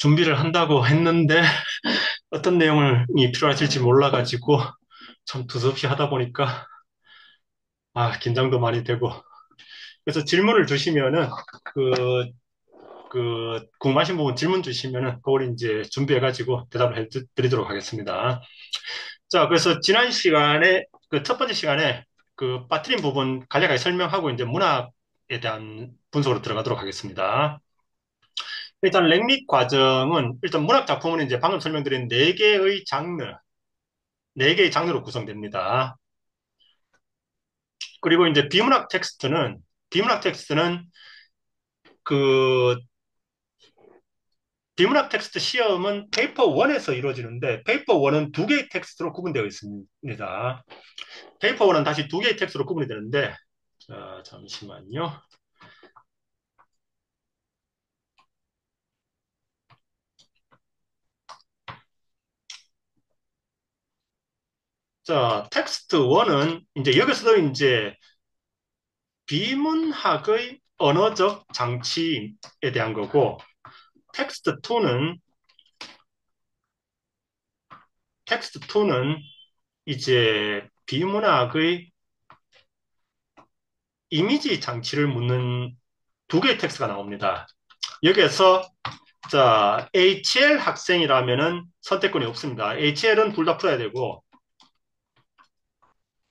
준비를 한다고 했는데 어떤 내용이 필요하실지 몰라가지고 참 두서없이 하다 보니까 긴장도 많이 되고 그래서 질문을 주시면은 그, 궁금하신 부분 질문 주시면은 그걸 이제 준비해가지고 대답을 해드리도록 하겠습니다. 자, 그래서 지난 시간에 그 첫 번째 시간에 그 빠뜨린 부분 간략하게 설명하고 이제 문학에 대한 분석으로 들어가도록 하겠습니다. 일단 랭릿 과정은 일단 문학 작품은 이제 방금 설명드린 네 개의 장르로 구성됩니다. 그리고 이제 비문학 텍스트는 그 비문학 텍스트 시험은 페이퍼 1에서 이루어지는데 페이퍼 1은 두 개의 텍스트로 구분되어 있습니다. 페이퍼 1은 다시 두 개의 텍스트로 구분이 되는데 자, 잠시만요. 자, 텍스트 1은 이제 여기서도 이제 비문학의 언어적 장치에 대한 거고 텍스트 2는 텍스트 2는 이제 비문학의 이미지 장치를 묻는 두 개의 텍스트가 나옵니다. 여기에서 자, HL 학생이라면은 선택권이 없습니다. HL은 둘 다 풀어야 되고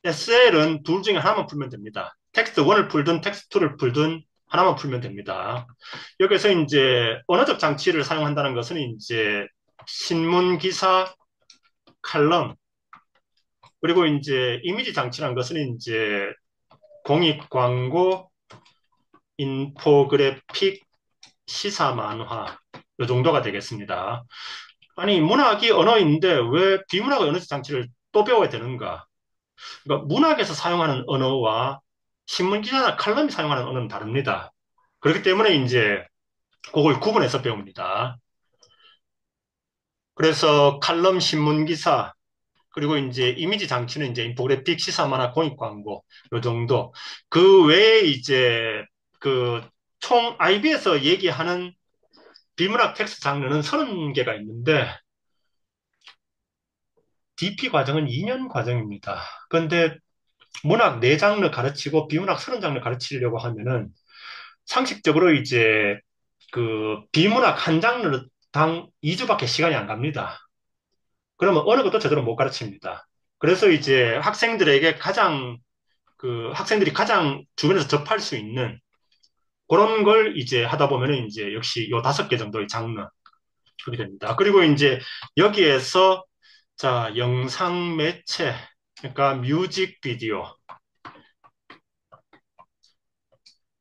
SL은 둘 중에 하나만 풀면 됩니다. 텍스트 1을 풀든 텍스트 2를 풀든 하나만 풀면 됩니다. 여기서 이제 언어적 장치를 사용한다는 것은 이제 신문 기사, 칼럼, 그리고 이제 이미지 장치라는 것은 이제 공익 광고, 인포그래픽, 시사 만화 이 정도가 되겠습니다. 아니 문학이 언어인데 왜 비문학의 언어적 장치를 또 배워야 되는가? 그러니까 문학에서 사용하는 언어와 신문 기자나 칼럼이 사용하는 언어는 다릅니다. 그렇기 때문에 이제 그걸 구분해서 배웁니다. 그래서 칼럼, 신문 기사, 그리고 이제 이미지 장치는 이제 인포그래픽, 시사 만화, 공익 광고 요 정도. 그 외에 이제 그 총 IB에서 얘기하는 비문학 텍스트 장르는 30개가 있는데 DP 과정은 2년 과정입니다. 그런데 문학 4장르 가르치고 비문학 30장르 가르치려고 하면은 상식적으로 이제 그 비문학 한 장르당 2주밖에 시간이 안 갑니다. 그러면 어느 것도 제대로 못 가르칩니다. 그래서 이제 학생들이 가장 주변에서 접할 수 있는 그런 걸 이제 하다 보면은 이제 역시 요 5개 정도의 장르 그렇게 됩니다. 그리고 이제 여기에서 자, 영상 매체, 그러니까 뮤직비디오,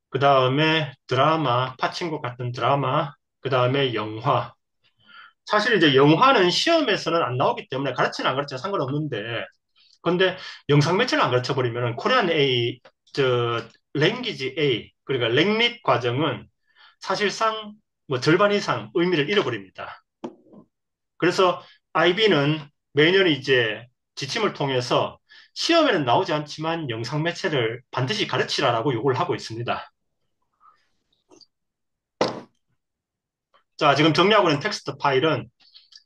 그 다음에 드라마, 파친코 같은 드라마, 그 다음에 영화. 사실 이제 영화는 시험에서는 안 나오기 때문에 가르치는 안 가르치는 상관없는데, 근데 영상 매체를 안 가르쳐 버리면은 코리안 A, 랭귀지 A, 그러니까 랭릿 과정은 사실상 뭐 절반 이상 의미를 잃어버립니다. 그래서 IB는 매년 이제 지침을 통해서 시험에는 나오지 않지만 영상 매체를 반드시 가르치라라고 요구를 하고 있습니다. 자, 지금 정리하고 있는 텍스트 파일은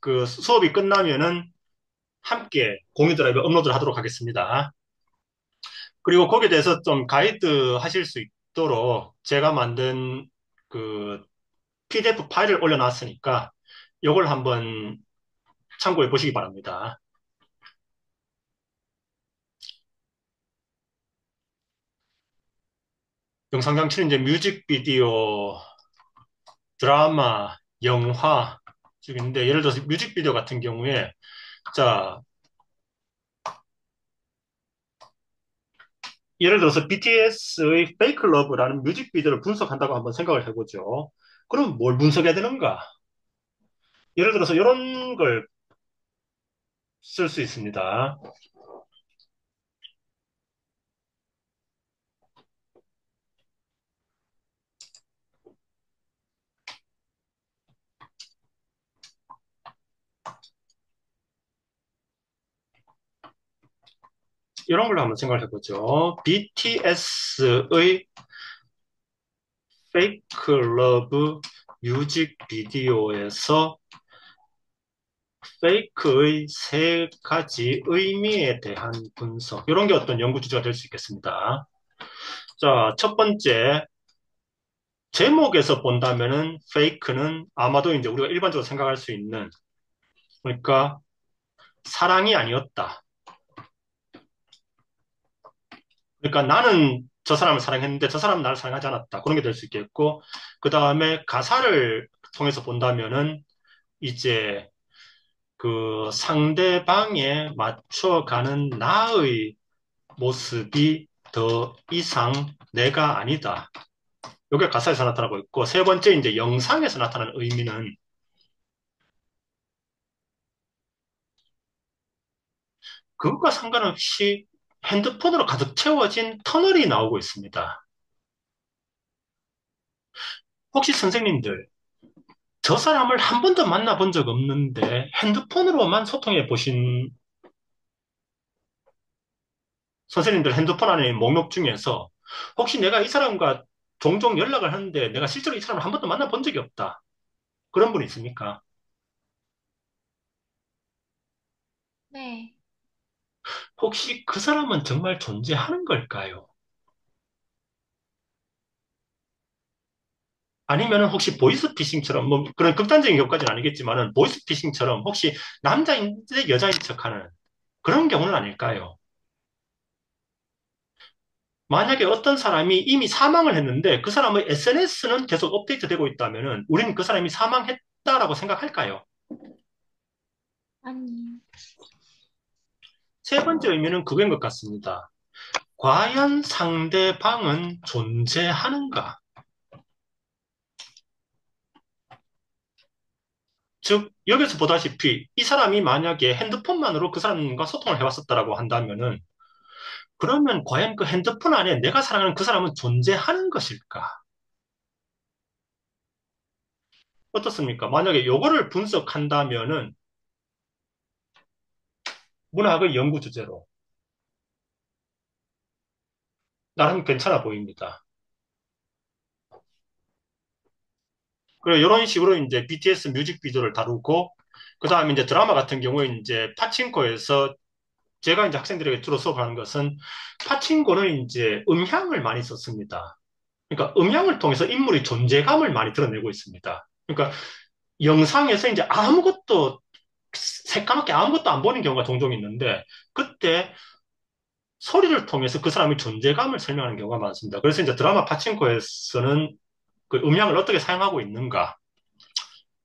그 수업이 끝나면은 함께 공유 드라이브 업로드를 하도록 하겠습니다. 그리고 거기에 대해서 좀 가이드 하실 수 있도록 제가 만든 그 PDF 파일을 올려놨으니까 이걸 한번 참고해 보시기 바랍니다. 영상 장치는 이제 뮤직비디오, 드라마, 영화 중인데 예를 들어서 뮤직비디오 같은 경우에 자, 예를 들어서 BTS의 Fake Love라는 뮤직비디오를 분석한다고 한번 생각을 해보죠. 그럼 뭘 분석해야 되는가? 예를 들어서 이런 걸 쓸 수 있습니다. 이런 걸로 한번 생각을 해보죠. BTS의 Fake Love 뮤직비디오에서 페이크의 세 가지 의미에 대한 분석. 이런 게 어떤 연구 주제가 될 수 있겠습니다. 자, 첫 번째, 제목에서 본다면은 페이크는 아마도 이제 우리가 일반적으로 생각할 수 있는, 그러니까 사랑이 아니었다. 그러니까 나는 저 사람을 사랑했는데 저 사람은 나를 사랑하지 않았다. 그런 게 될 수 있겠고, 그 다음에 가사를 통해서 본다면은 이제 그 상대방에 맞춰가는 나의 모습이 더 이상 내가 아니다. 이게 가사에서 나타나고 있고, 세 번째 이제 영상에서 나타나는 의미는 그것과 상관없이 핸드폰으로 가득 채워진 터널이 나오고 있습니다. 혹시 선생님들, 저 사람을 한 번도 만나본 적 없는데 핸드폰으로만 소통해 보신 선생님들 핸드폰 안에 목록 중에서 혹시 내가 이 사람과 종종 연락을 하는데 내가 실제로 이 사람을 한 번도 만나본 적이 없다. 그런 분 있습니까? 네. 혹시 그 사람은 정말 존재하는 걸까요? 아니면 혹시 보이스피싱처럼 뭐 그런 극단적인 경우까지는 아니겠지만은 보이스피싱처럼 혹시 남자인데 여자인 척하는 그런 경우는 아닐까요? 만약에 어떤 사람이 이미 사망을 했는데 그 사람의 SNS는 계속 업데이트되고 있다면은 우리는 그 사람이 사망했다라고 생각할까요? 아니, 세 번째 의미는 그거인 것 같습니다. 과연 상대방은 존재하는가? 즉, 여기서 보다시피 이 사람이 만약에 핸드폰만으로 그 사람과 소통을 해왔었다라고 한다면은 그러면 과연 그 핸드폰 안에 내가 사랑하는 그 사람은 존재하는 것일까? 어떻습니까? 만약에 요거를 분석한다면은 문학의 연구 주제로 나름 괜찮아 보입니다. 그리고 이런 식으로 이제 BTS 뮤직비디오를 다루고 그 다음에 이제 드라마 같은 경우에 이제 파친코에서 제가 이제 학생들에게 주로 수업하는 것은 파친코는 이제 음향을 많이 썼습니다. 그러니까 음향을 통해서 인물의 존재감을 많이 드러내고 있습니다. 그러니까 영상에서 이제 아무것도 새까맣게 아무것도 안 보이는 경우가 종종 있는데 그때 소리를 통해서 그 사람의 존재감을 설명하는 경우가 많습니다. 그래서 이제 드라마 파친코에서는 그 음향을 어떻게 사용하고 있는가.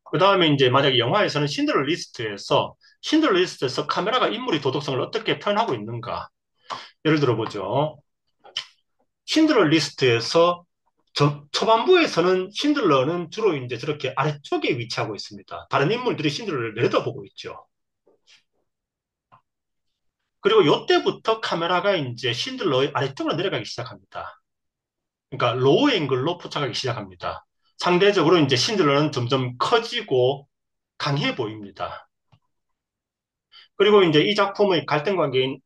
그 다음에 이제 만약에 영화에서는 신들러 리스트에서 카메라가 인물의 도덕성을 어떻게 표현하고 있는가. 예를 들어보죠. 신들러 리스트에서 초반부에서는 신들러는 주로 이제 저렇게 아래쪽에 위치하고 있습니다. 다른 인물들이 신들러를 내려다보고 있죠. 그리고 이때부터 카메라가 이제 신들러의 아래쪽으로 내려가기 시작합니다. 그러니까 로우 앵글로 포착하기 시작합니다. 상대적으로 이제 신들러는 점점 커지고 강해 보입니다. 그리고 이제 이 작품의 갈등 관계인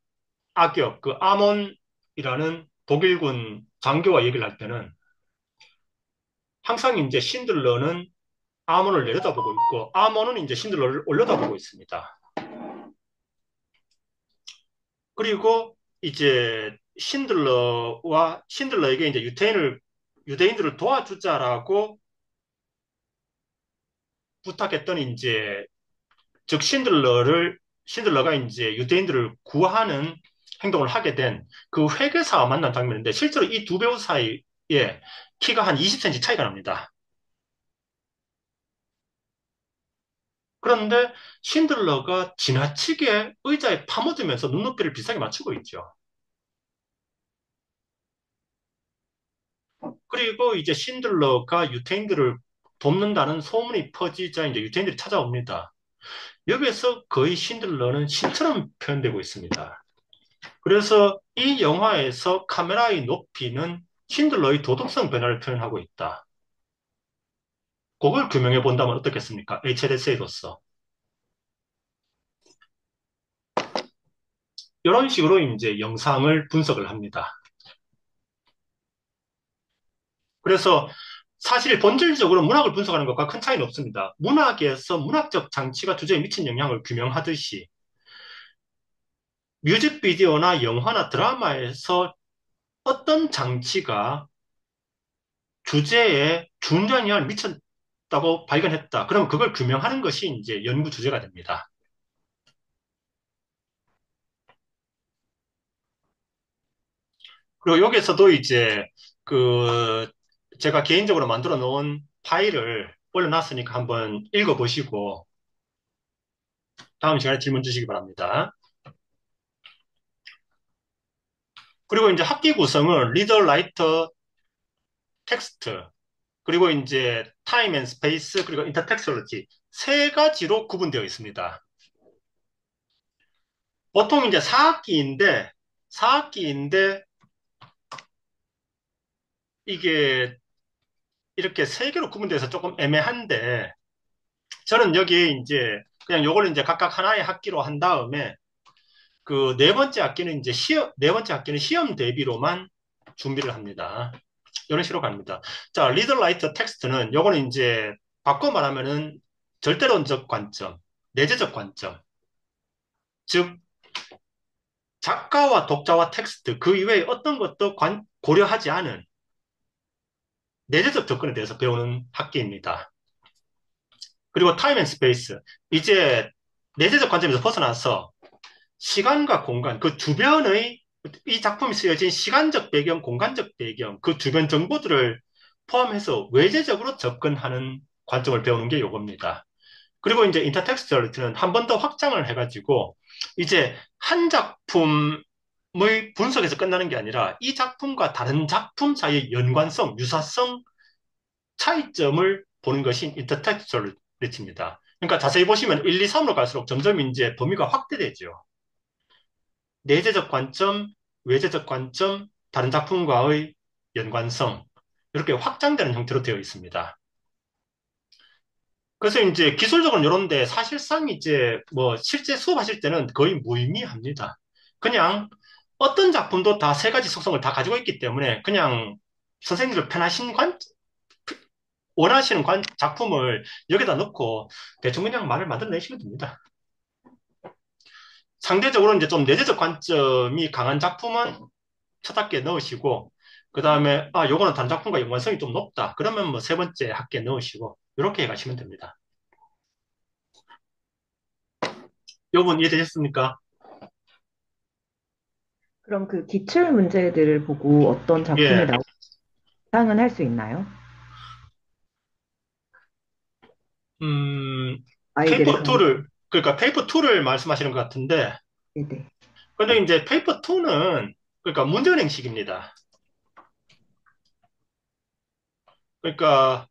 악역, 그 아몬이라는 독일군 장교와 얘기를 할 때는 항상 이제 신들러는 아몬을 내려다보고 있고 아몬은 이제 신들러를 올려다보고 있습니다. 그리고 이제 신들러에게 이제 유대인들을 도와주자라고 부탁했던 이제 즉 신들러가 이제 유대인들을 구하는 행동을 하게 된 그 회계사와 만난 장면인데 실제로 이 두 배우 사이에 키가 한 20cm 차이가 납니다. 그런데 신들러가 지나치게 의자에 파묻으면서 눈높이를 비슷하게 맞추고 있죠. 그리고 이제 신들러가 유태인들을 돕는다는 소문이 퍼지자 이제 유태인들이 찾아옵니다. 여기에서 거의 신들러는 신처럼 표현되고 있습니다. 그래서 이 영화에서 카메라의 높이는 신들러의 도덕성 변화를 표현하고 있다. 그걸 규명해 본다면 어떻겠습니까? HLSA로서. 이런 식으로 이제 영상을 분석을 합니다. 그래서 사실 본질적으로 문학을 분석하는 것과 큰 차이는 없습니다. 문학에서 문학적 장치가 주제에 미친 영향을 규명하듯이 뮤직비디오나 영화나 드라마에서 어떤 장치가 주제에 중요한 영향을 미쳤다고 발견했다. 그럼 그걸 규명하는 것이 이제 연구 주제가 됩니다. 그리고 여기서도 이제 그 제가 개인적으로 만들어 놓은 파일을 올려놨으니까 한번 읽어보시고 다음 시간에 질문 주시기 바랍니다. 그리고 이제 학기 구성은 리더, 라이터, 텍스트, 그리고 이제 타임 앤 스페이스, 그리고 인터텍스얼리티 세 가지로 구분되어 있습니다. 보통 이제 4학기인데 이게 이렇게 세 개로 구분돼서 조금 애매한데 저는 여기에 이제 그냥 요걸 이제 각각 하나의 학기로 한 다음에 그 네 번째 학기는 이제 네 번째 학기는 시험 대비로만 준비를 합니다. 이런 식으로 갑니다. 자, 리더 라이터 텍스트는 요거는 이제 바꿔 말하면은 절대론적 관점, 내재적 관점, 즉 작가와 독자와 텍스트 그 이외에 어떤 것도 고려하지 않은 내재적 접근에 대해서 배우는 학기입니다. 그리고 타임 앤 스페이스 이제 내재적 관점에서 벗어나서 시간과 공간, 그 주변의 이 작품이 쓰여진 시간적 배경, 공간적 배경, 그 주변 정보들을 포함해서 외재적으로 접근하는 관점을 배우는 게 요겁니다. 그리고 이제 인터텍스트얼리티는 한 번 더 확장을 해가지고 이제 한 작품의 분석에서 끝나는 게 아니라 이 작품과 다른 작품 사이의 연관성, 유사성, 차이점을 보는 것이 인터텍스트얼리티입니다. 그러니까 자세히 보시면 1, 2, 3으로 갈수록 점점 이제 범위가 확대되죠. 내재적 관점, 외재적 관점, 다른 작품과의 연관성, 이렇게 확장되는 형태로 되어 있습니다. 그래서 이제 기술적으로 이런데 사실상 이제 뭐 실제 수업하실 때는 거의 무의미합니다. 그냥 어떤 작품도 다 세 가지 속성을 다 가지고 있기 때문에 그냥 선생님들 편하신 원하시는 작품을 여기다 넣고 대충 그냥 말을 만들어내시면 됩니다. 상대적으로 이제 좀 내재적 관점이 강한 작품은 첫 학기에 넣으시고, 그 다음에, 요거는 단작품과 연관성이 좀 높다. 그러면 뭐 세 번째 학기에 넣으시고, 이렇게 해 가시면 됩니다. 요분 이해되셨습니까? 그럼 그 기출 문제들을 보고 어떤 작품이 예. 나오고 예상은 할 수 있나요? 아이들의 페이퍼 감상. 2를, 그러니까 페이퍼 2를 말씀하시는 것 같은데, 네네. 근데 이제 페이퍼 2는, 그러니까 문제은행식입니다. 그러니까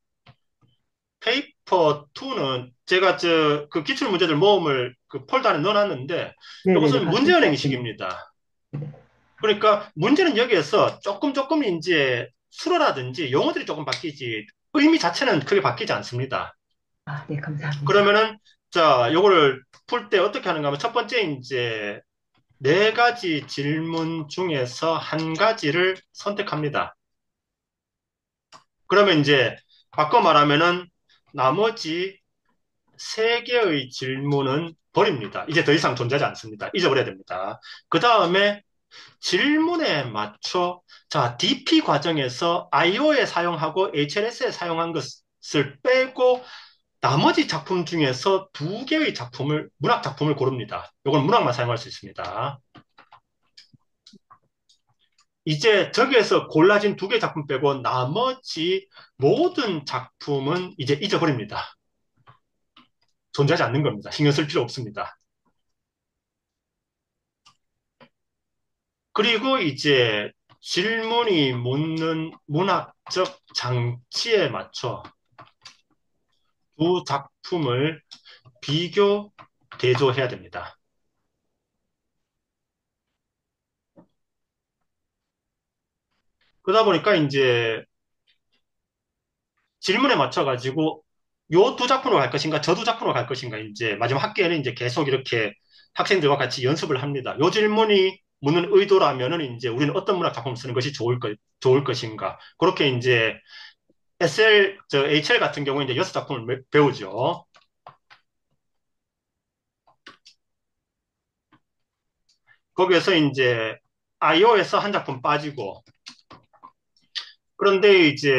페이퍼 2는 제가 그 기출 문제들 모음을 그 폴더 안에 넣어놨는데, 네네네. 이것은 봤습니다. 네. 문제은행식입니다. 그러니까 문제는 여기에서 조금 이제 수로라든지 용어들이 조금 바뀌지 의미 자체는 크게 바뀌지 않습니다. 아, 네, 감사합니다. 그러면은 자, 요거를 풀 때 어떻게 하는가 하면 첫 번째 이제 네 가지 질문 중에서 한 가지를 선택합니다. 그러면 이제 바꿔 말하면은 나머지 세 개의 질문은 버립니다. 이제 더 이상 존재하지 않습니다. 잊어버려야 됩니다. 그 다음에 질문에 맞춰 자, DP 과정에서 IO에 사용하고 HLS에 사용한 것을 빼고 나머지 작품 중에서 두 개의 문학 작품을 고릅니다. 이건 문학만 사용할 수 있습니다. 이제 저기에서 골라진 두 개 작품 빼고 나머지 모든 작품은 이제 잊어버립니다. 존재하지 않는 겁니다. 신경 쓸 필요 없습니다. 그리고 이제 질문이 묻는 문학적 장치에 맞춰 두 작품을 비교, 대조해야 됩니다. 그러다 보니까 이제 질문에 맞춰가지고 요 두 작품으로 갈 것인가, 저 두 작품으로 갈 것인가, 이제 마지막 학기에는 이제 계속 이렇게 학생들과 같이 연습을 합니다. 요 질문이 묻는 의도라면은 이제 우리는 어떤 문학 작품을 쓰는 것이 좋을 것인가. 그렇게 이제 HL 같은 경우에 이제 6작품을 배우죠. 거기에서 이제 IO에서 한 작품 빠지고, 그런데 이제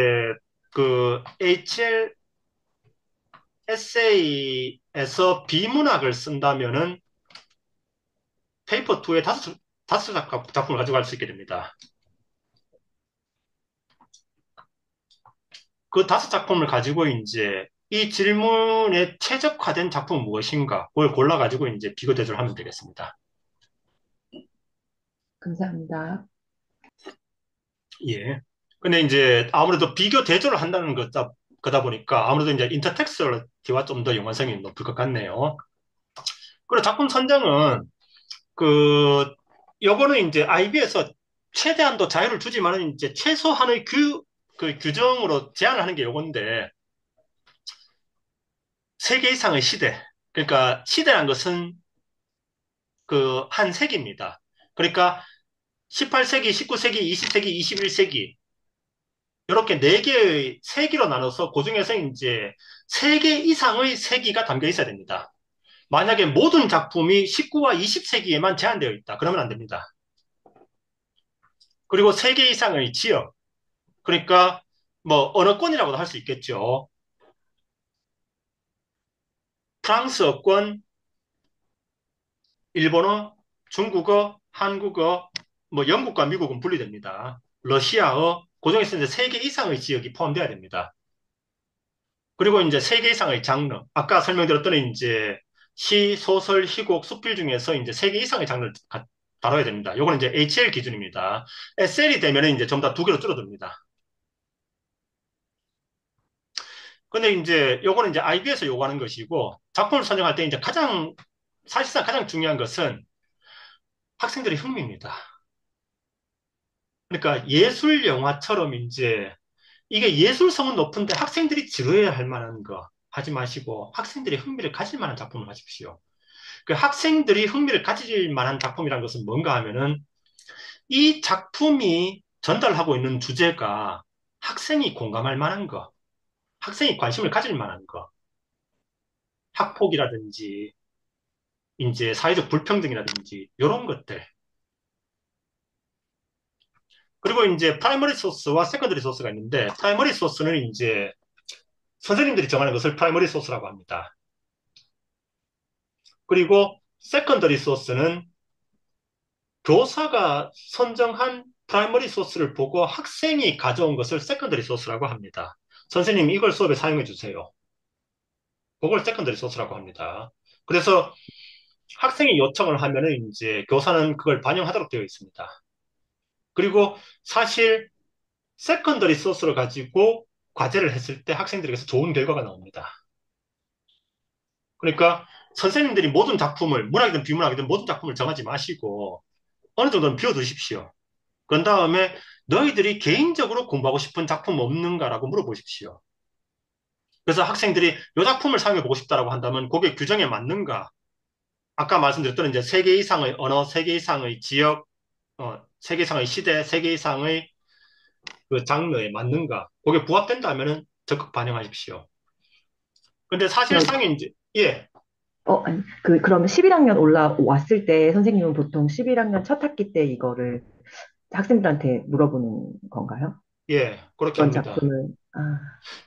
그 HL 에세이에서 비문학을 쓴다면은 페이퍼 2에 다섯 작품을 가져갈 수 있게 됩니다. 그 5작품을 가지고 이제 이 질문에 최적화된 작품은 무엇인가? 그걸 골라가지고 이제 비교 대조를 하면 되겠습니다. 감사합니다. 예. 근데 이제 아무래도 비교 대조를 한다는 거다 보니까 아무래도 이제 인터텍스얼리티와 좀 더 연관성이 높을 것 같네요. 그리고 작품 선정은 요거는 이제 IB에서 최대한도 자유를 주지만은 이제 최소한의 그 규정으로 제한을 하는 게 요건데, 3개 이상의 시대. 그러니까 시대란 것은 그 한 세기입니다. 그러니까 18세기, 19세기, 20세기, 21세기 이렇게 4개의 세기로 나눠서 그중에서 이제 3개 이상의 세기가 담겨 있어야 됩니다. 만약에 모든 작품이 19와 20세기에만 제한되어 있다. 그러면 안 됩니다. 그리고 3개 이상의 지역. 그러니까 뭐 언어권이라고도 할 수 있겠죠. 프랑스어권, 일본어, 중국어, 한국어, 뭐 영국과 미국은 분리됩니다. 러시아어, 그중에서 이제 3개 이상의 지역이 포함되어야 됩니다. 그리고 이제 3개 이상의 장르. 아까 설명드렸던 이제 시, 소설, 희곡, 수필 중에서 이제 3개 이상의 장르를 다뤄야 됩니다. 요거는 이제 HL 기준입니다. SL이 되면 이제 전부 다 2개로 줄어듭니다. 근데 이제 요거는 이제 IB에서 요구하는 것이고, 작품을 선정할 때 이제 사실상 가장 중요한 것은 학생들의 흥미입니다. 그러니까 예술 영화처럼 이제 이게 예술성은 높은데 학생들이 지루해야 할 만한 거 하지 마시고 학생들이 흥미를 가질 만한 작품을 하십시오. 그 학생들이 흥미를 가질 만한 작품이라는 것은 뭔가 하면은 이 작품이 전달하고 있는 주제가 학생이 공감할 만한 거, 학생이 관심을 가질 만한 거, 학폭이라든지 이제 사회적 불평등이라든지 이런 것들. 그리고 이제 프라이머리 소스와 세컨더리 소스가 있는데 프라이머리 소스는 이제 선생님들이 정하는 것을 프라이머리 소스라고 합니다. 그리고 세컨더리 소스는 교사가 선정한 프라이머리 소스를 보고 학생이 가져온 것을 세컨더리 소스라고 합니다. 선생님 이걸 수업에 사용해 주세요. 그걸 세컨더리 소스라고 합니다. 그래서 학생이 요청을 하면은 이제 교사는 그걸 반영하도록 되어 있습니다. 그리고 사실 세컨더리 소스를 가지고 과제를 했을 때 학생들에게서 좋은 결과가 나옵니다. 그러니까 선생님들이 모든 작품을 문학이든 비문학이든 모든 작품을 정하지 마시고 어느 정도는 비워두십시오. 그런 다음에 너희들이 개인적으로 공부하고 싶은 작품 없는가라고 물어보십시오. 그래서 학생들이 이 작품을 사용해 보고 싶다라고 한다면 그게 규정에 맞는가? 아까 말씀드렸던 이제 3개 이상의 언어, 3개 이상의 지역, 3개 이상의 시대, 3개 이상의 그 장르에 맞는가? 그게 부합된다면은 적극 반영하십시오. 근데 그럼, 사실상 이제, 예, 아니, 그러면 11학년 올라왔을 때 선생님은 보통 11학년 첫 학기 때 이거를 학생들한테 물어보는 건가요? 예, 그렇게 그런 합니다. 작품을,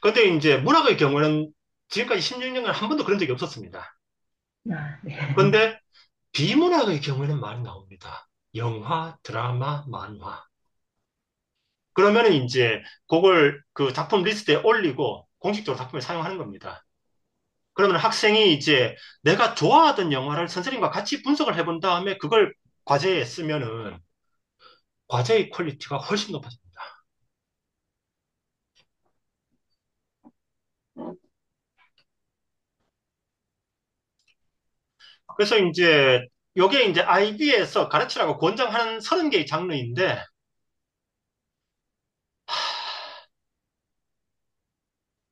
근데 이제 문학의 경우는 지금까지 16년간 한 번도 그런 적이 없었습니다. 네. 근데 비문학의 경우에는 많이 나옵니다. 영화, 드라마, 만화. 그러면 이제 그걸 그 작품 리스트에 올리고 공식적으로 작품을 사용하는 겁니다. 그러면 학생이 이제 내가 좋아하던 영화를 선생님과 같이 분석을 해본 다음에 그걸 과제에 쓰면은 과제의 퀄리티가 훨씬 높아집니다. 그래서 이제 요게 이제 IB에서 가르치라고 권장하는 30개의 장르인데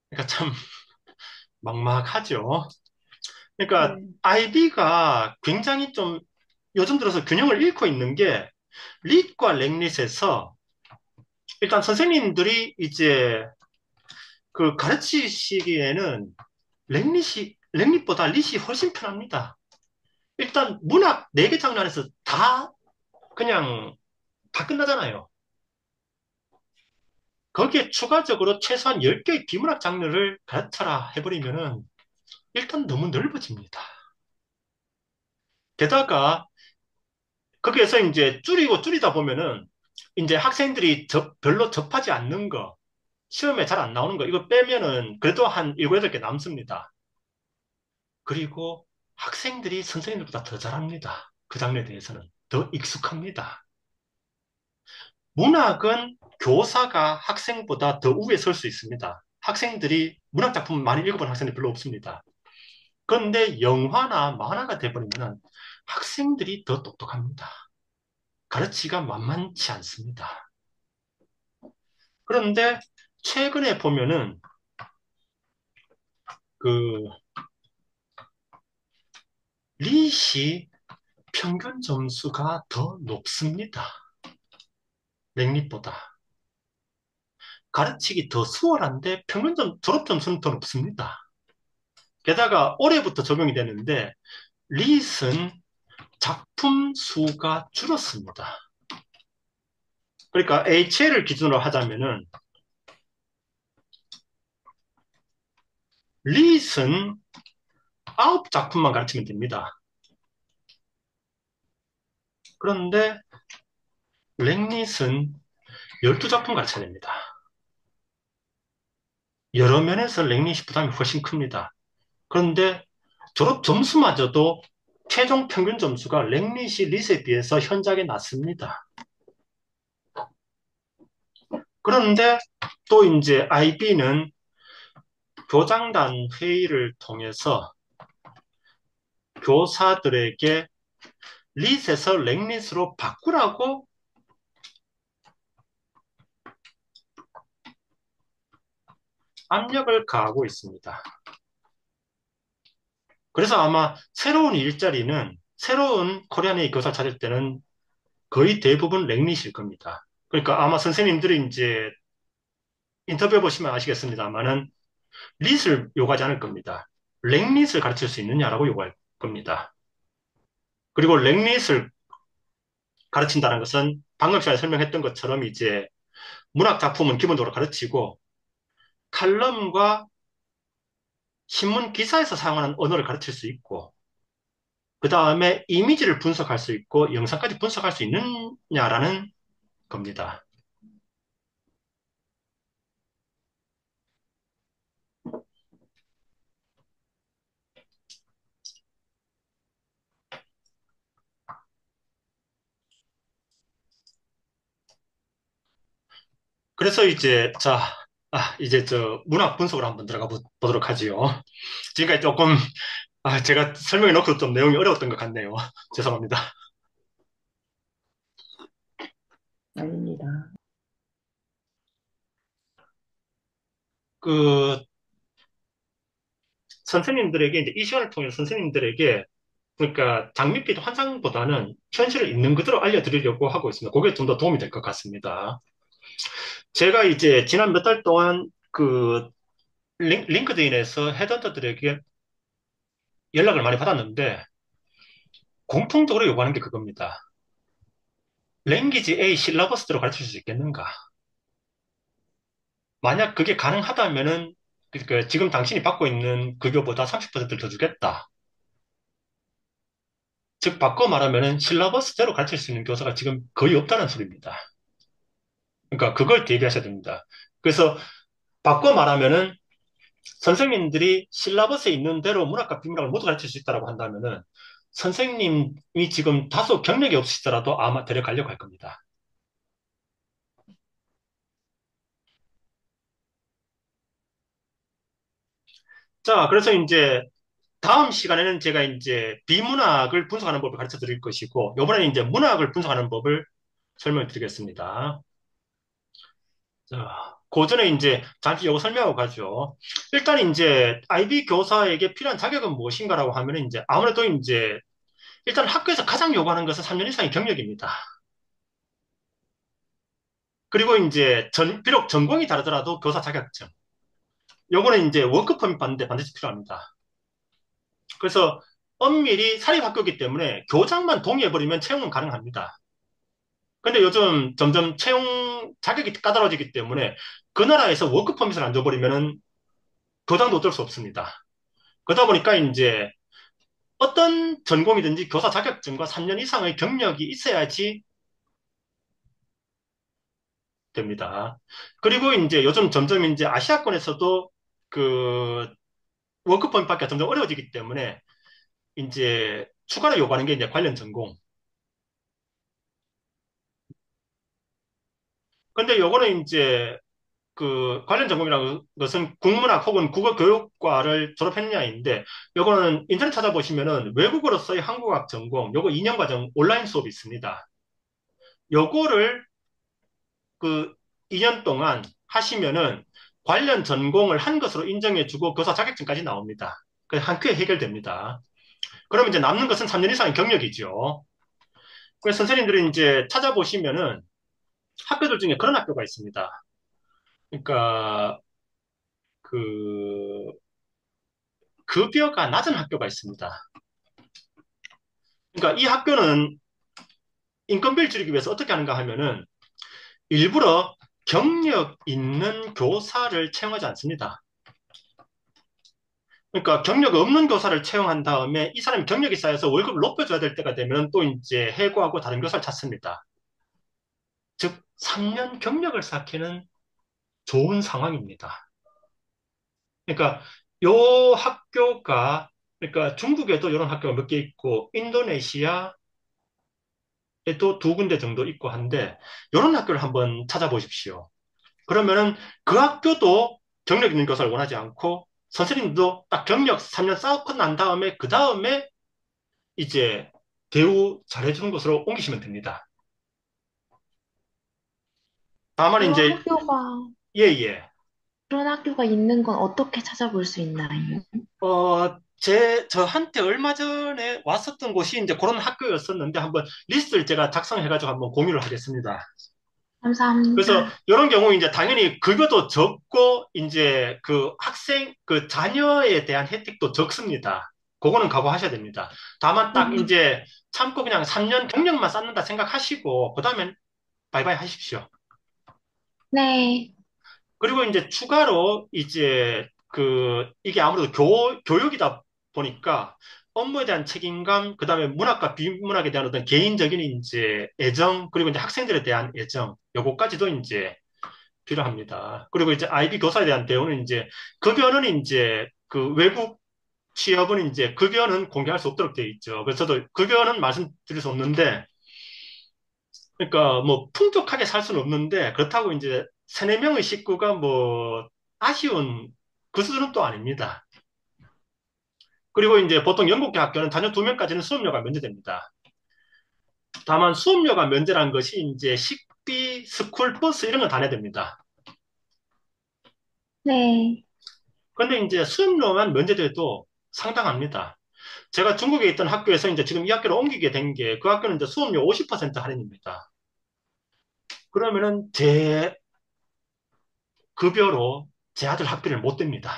그러니까 참 막막하죠. 그러니까 네. IB가 굉장히 좀 요즘 들어서 균형을 잃고 있는 게 릿과 랭릿에서 일단 선생님들이 이제 그 가르치시기에는 랭릿보다 릿이 훨씬 편합니다. 일단 문학 4개 장르 안에서 다 그냥 다 끝나잖아요. 거기에 추가적으로 최소한 10개의 비문학 장르를 가르쳐라 해버리면은 일단 너무 넓어집니다. 게다가 거기에서 이제 줄이고 줄이다 보면은 이제 학생들이 별로 접하지 않는 거, 시험에 잘 안 나오는 거, 이거 빼면은 그래도 한 7, 8개 남습니다. 그리고 학생들이 선생님들보다 더 잘합니다. 그 장르에 대해서는. 더 익숙합니다. 문학은 교사가 학생보다 더 우위에 설 수 있습니다. 학생들이 문학 작품을 많이 읽어본 학생들이 별로 없습니다. 그런데 영화나 만화가 돼버리면 학생들이 더 똑똑합니다. 가르치기가 만만치 않습니다. 그런데 최근에 보면은 그 리시 평균 점수가 더 높습니다. 랭릿보다. 가르치기 더 수월한데 졸업 점수는 더 높습니다. 게다가 올해부터 적용이 되는데 릿은 작품 수가 줄었습니다. 그러니까 HL을 기준으로 하자면은 릿은 9작품만 가르치면 됩니다. 그런데 랭릿은 12작품 가르쳐야 됩니다. 여러 면에서 랭릿이 부담이 훨씬 큽니다. 그런데 졸업 점수마저도 최종 평균 점수가 랭릿이 릿에 비해서 현저하게 낮습니다. 그런데 또 이제 IB는 교장단 회의를 통해서 교사들에게 릿에서 랭릿으로 바꾸라고 압력을 가하고 있습니다. 그래서 아마 새로운 일자리는 새로운 코리안의 교사 찾을 때는 거의 대부분 랭릿일 겁니다. 그러니까 아마 선생님들이 이제 인터뷰해 보시면 아시겠습니다만은 릿을 요구하지 않을 겁니다. 랭릿을 가르칠 수 있느냐라고 요구할 겁니다. 그리고 랭릿을 가르친다는 것은 방금 전에 설명했던 것처럼 이제 문학 작품은 기본적으로 가르치고 칼럼과 신문 기사에서 사용하는 언어를 가르칠 수 있고 그 다음에 이미지를 분석할 수 있고 영상까지 분석할 수 있느냐라는 겁니다. 그래서 이제 이제 문학 분석으로 한번 들어가 보도록 하지요. 지금까지 조금 제가 설명해 놓고 좀 내용이 어려웠던 것 같네요. 죄송합니다. 아닙니다. 그 선생님들에게 이제 이 시간을 통해 선생님들에게 그러니까 장밋빛 환상보다는 현실을 있는 그대로 알려드리려고 하고 있습니다. 그게 좀 더 도움이 될 것 같습니다. 제가 이제 지난 몇 달 동안 그 링크드인에서 헤드헌터들에게 연락을 많이 받았는데 공통적으로 요구하는 게 그겁니다. 랭귀지 A 실러버스대로 가르칠 수 있겠는가? 만약 그게 가능하다면은 그 지금 당신이 받고 있는 급여보다 30%를 더 주겠다. 즉 바꿔 말하면은 실러버스대로 가르칠 수 있는 교사가 지금 거의 없다는 소리입니다. 그러니까 그걸 대비하셔야 됩니다. 그래서 바꿔 말하면은 선생님들이 실라버스에 있는 대로 문학과 비문학을 모두 가르칠 수 있다고 한다면은 선생님이 지금 다소 경력이 없으시더라도 아마 데려가려고 할 겁니다. 자, 그래서 이제 다음 시간에는 제가 이제 비문학을 분석하는 법을 가르쳐 드릴 것이고, 이번에는 이제 문학을 분석하는 법을 설명해 드리겠습니다. 자, 그 전에 이제 잠시 이거 설명하고 가죠. 일단 이제 IB 교사에게 필요한 자격은 무엇인가라고 하면 이제 아무래도 이제 일단 학교에서 가장 요구하는 것은 3년 이상의 경력입니다. 그리고 이제 비록 전공이 다르더라도 교사 자격증. 요거는 이제 워크 퍼밋 받는데 반드시 필요합니다. 그래서 엄밀히 사립학교이기 때문에 교장만 동의해버리면 채용은 가능합니다. 근데 요즘 점점 채용 자격이 까다로워지기 때문에 그 나라에서 워크 퍼밋을 안 줘버리면은 교장도 어쩔 수 없습니다. 그러다 보니까 이제 어떤 전공이든지 교사 자격증과 3년 이상의 경력이 있어야지 됩니다. 그리고 이제 요즘 점점 이제 아시아권에서도 그 워크 퍼밋 받기가 점점 어려워지기 때문에 이제 추가로 요구하는 게 이제 관련 전공. 근데 요거는 이제 그 관련 전공이라는 것은 국문학 혹은 국어교육과를 졸업했냐인데 요거는 인터넷 찾아보시면은 외국어로서의 한국학 전공 요거 2년 과정 온라인 수업이 있습니다. 요거를 그 2년 동안 하시면은 관련 전공을 한 것으로 인정해주고 교사 자격증까지 나옵니다. 한 큐에 해결됩니다. 그러면 이제 남는 것은 3년 이상의 경력이죠. 그래서 선생님들이 이제 찾아보시면은 학교들 중에 그런 학교가 있습니다. 그러니까 그 급여가 낮은 학교가 있습니다. 그러니까 이 학교는 인건비를 줄이기 위해서 어떻게 하는가 하면은 일부러 경력 있는 교사를 채용하지 않습니다. 그러니까 경력 없는 교사를 채용한 다음에 이 사람이 경력이 쌓여서 월급을 높여줘야 될 때가 되면 또 이제 해고하고 다른 교사를 찾습니다. 즉, 3년 경력을 쌓기는 좋은 상황입니다. 그러니까 요 학교가 그러니까 중국에도 이런 학교가 몇 개 있고 인도네시아에도 두 군데 정도 있고 한데 이런 학교를 한번 찾아보십시오. 그러면은 그 학교도 경력 있는 교사를 원하지 않고 선생님도 딱 경력 3년 쌓고 난 다음에 그 다음에 이제 대우 잘해주는 곳으로 옮기시면 됩니다. 다만 그런 이제 학교가, 예예. 그런 학교가 있는 건 어떻게 찾아볼 수 있나요? 저한테 얼마 전에 왔었던 곳이 이제 그런 학교였었는데 한번 리스트를 제가 작성해가지고 한번 공유를 하겠습니다. 그래서 감사합니다. 이런 경우 이제 당연히 급여도 적고 이제 그 학생 그 자녀에 대한 혜택도 적습니다. 그거는 각오하셔야 됩니다. 다만 딱 음, 이제 참고 그냥 3년 경력만 쌓는다 생각하시고 그다음엔 바이바이 하십시오. 네, 그리고 이제 추가로 이제 그 이게 아무래도 교육이다 보니까 업무에 대한 책임감, 그다음에 문학과 비문학에 대한 어떤 개인적인 이제 애정, 그리고 이제 학생들에 대한 애정, 요거까지도 이제 필요합니다. 그리고 이제 IB 교사에 대한 대우는 이제 급여는 이제 그 외국 취업은 이제 급여는 공개할 수 없도록 되어 있죠. 그래서 저도 급여는 말씀드릴 수 없는데 그러니까 뭐 풍족하게 살 수는 없는데 그렇다고 이제 세네 명의 식구가 뭐 아쉬운 그 수준은 또 아닙니다. 그리고 이제 보통 영국계 학교는 자녀 두 명까지는 수업료가 면제됩니다. 다만 수업료가 면제라는 것이 이제 식비, 스쿨 버스 이런 건 다 내야 됩니다. 네. 그런데 이제 수업료만 면제돼도 상당합니다. 제가 중국에 있던 학교에서 이제 지금 이 학교로 옮기게 된 게 그 학교는 이제 수업료 50% 할인입니다. 그러면은 제 급여로 제 아들 학비를 못 댑니다.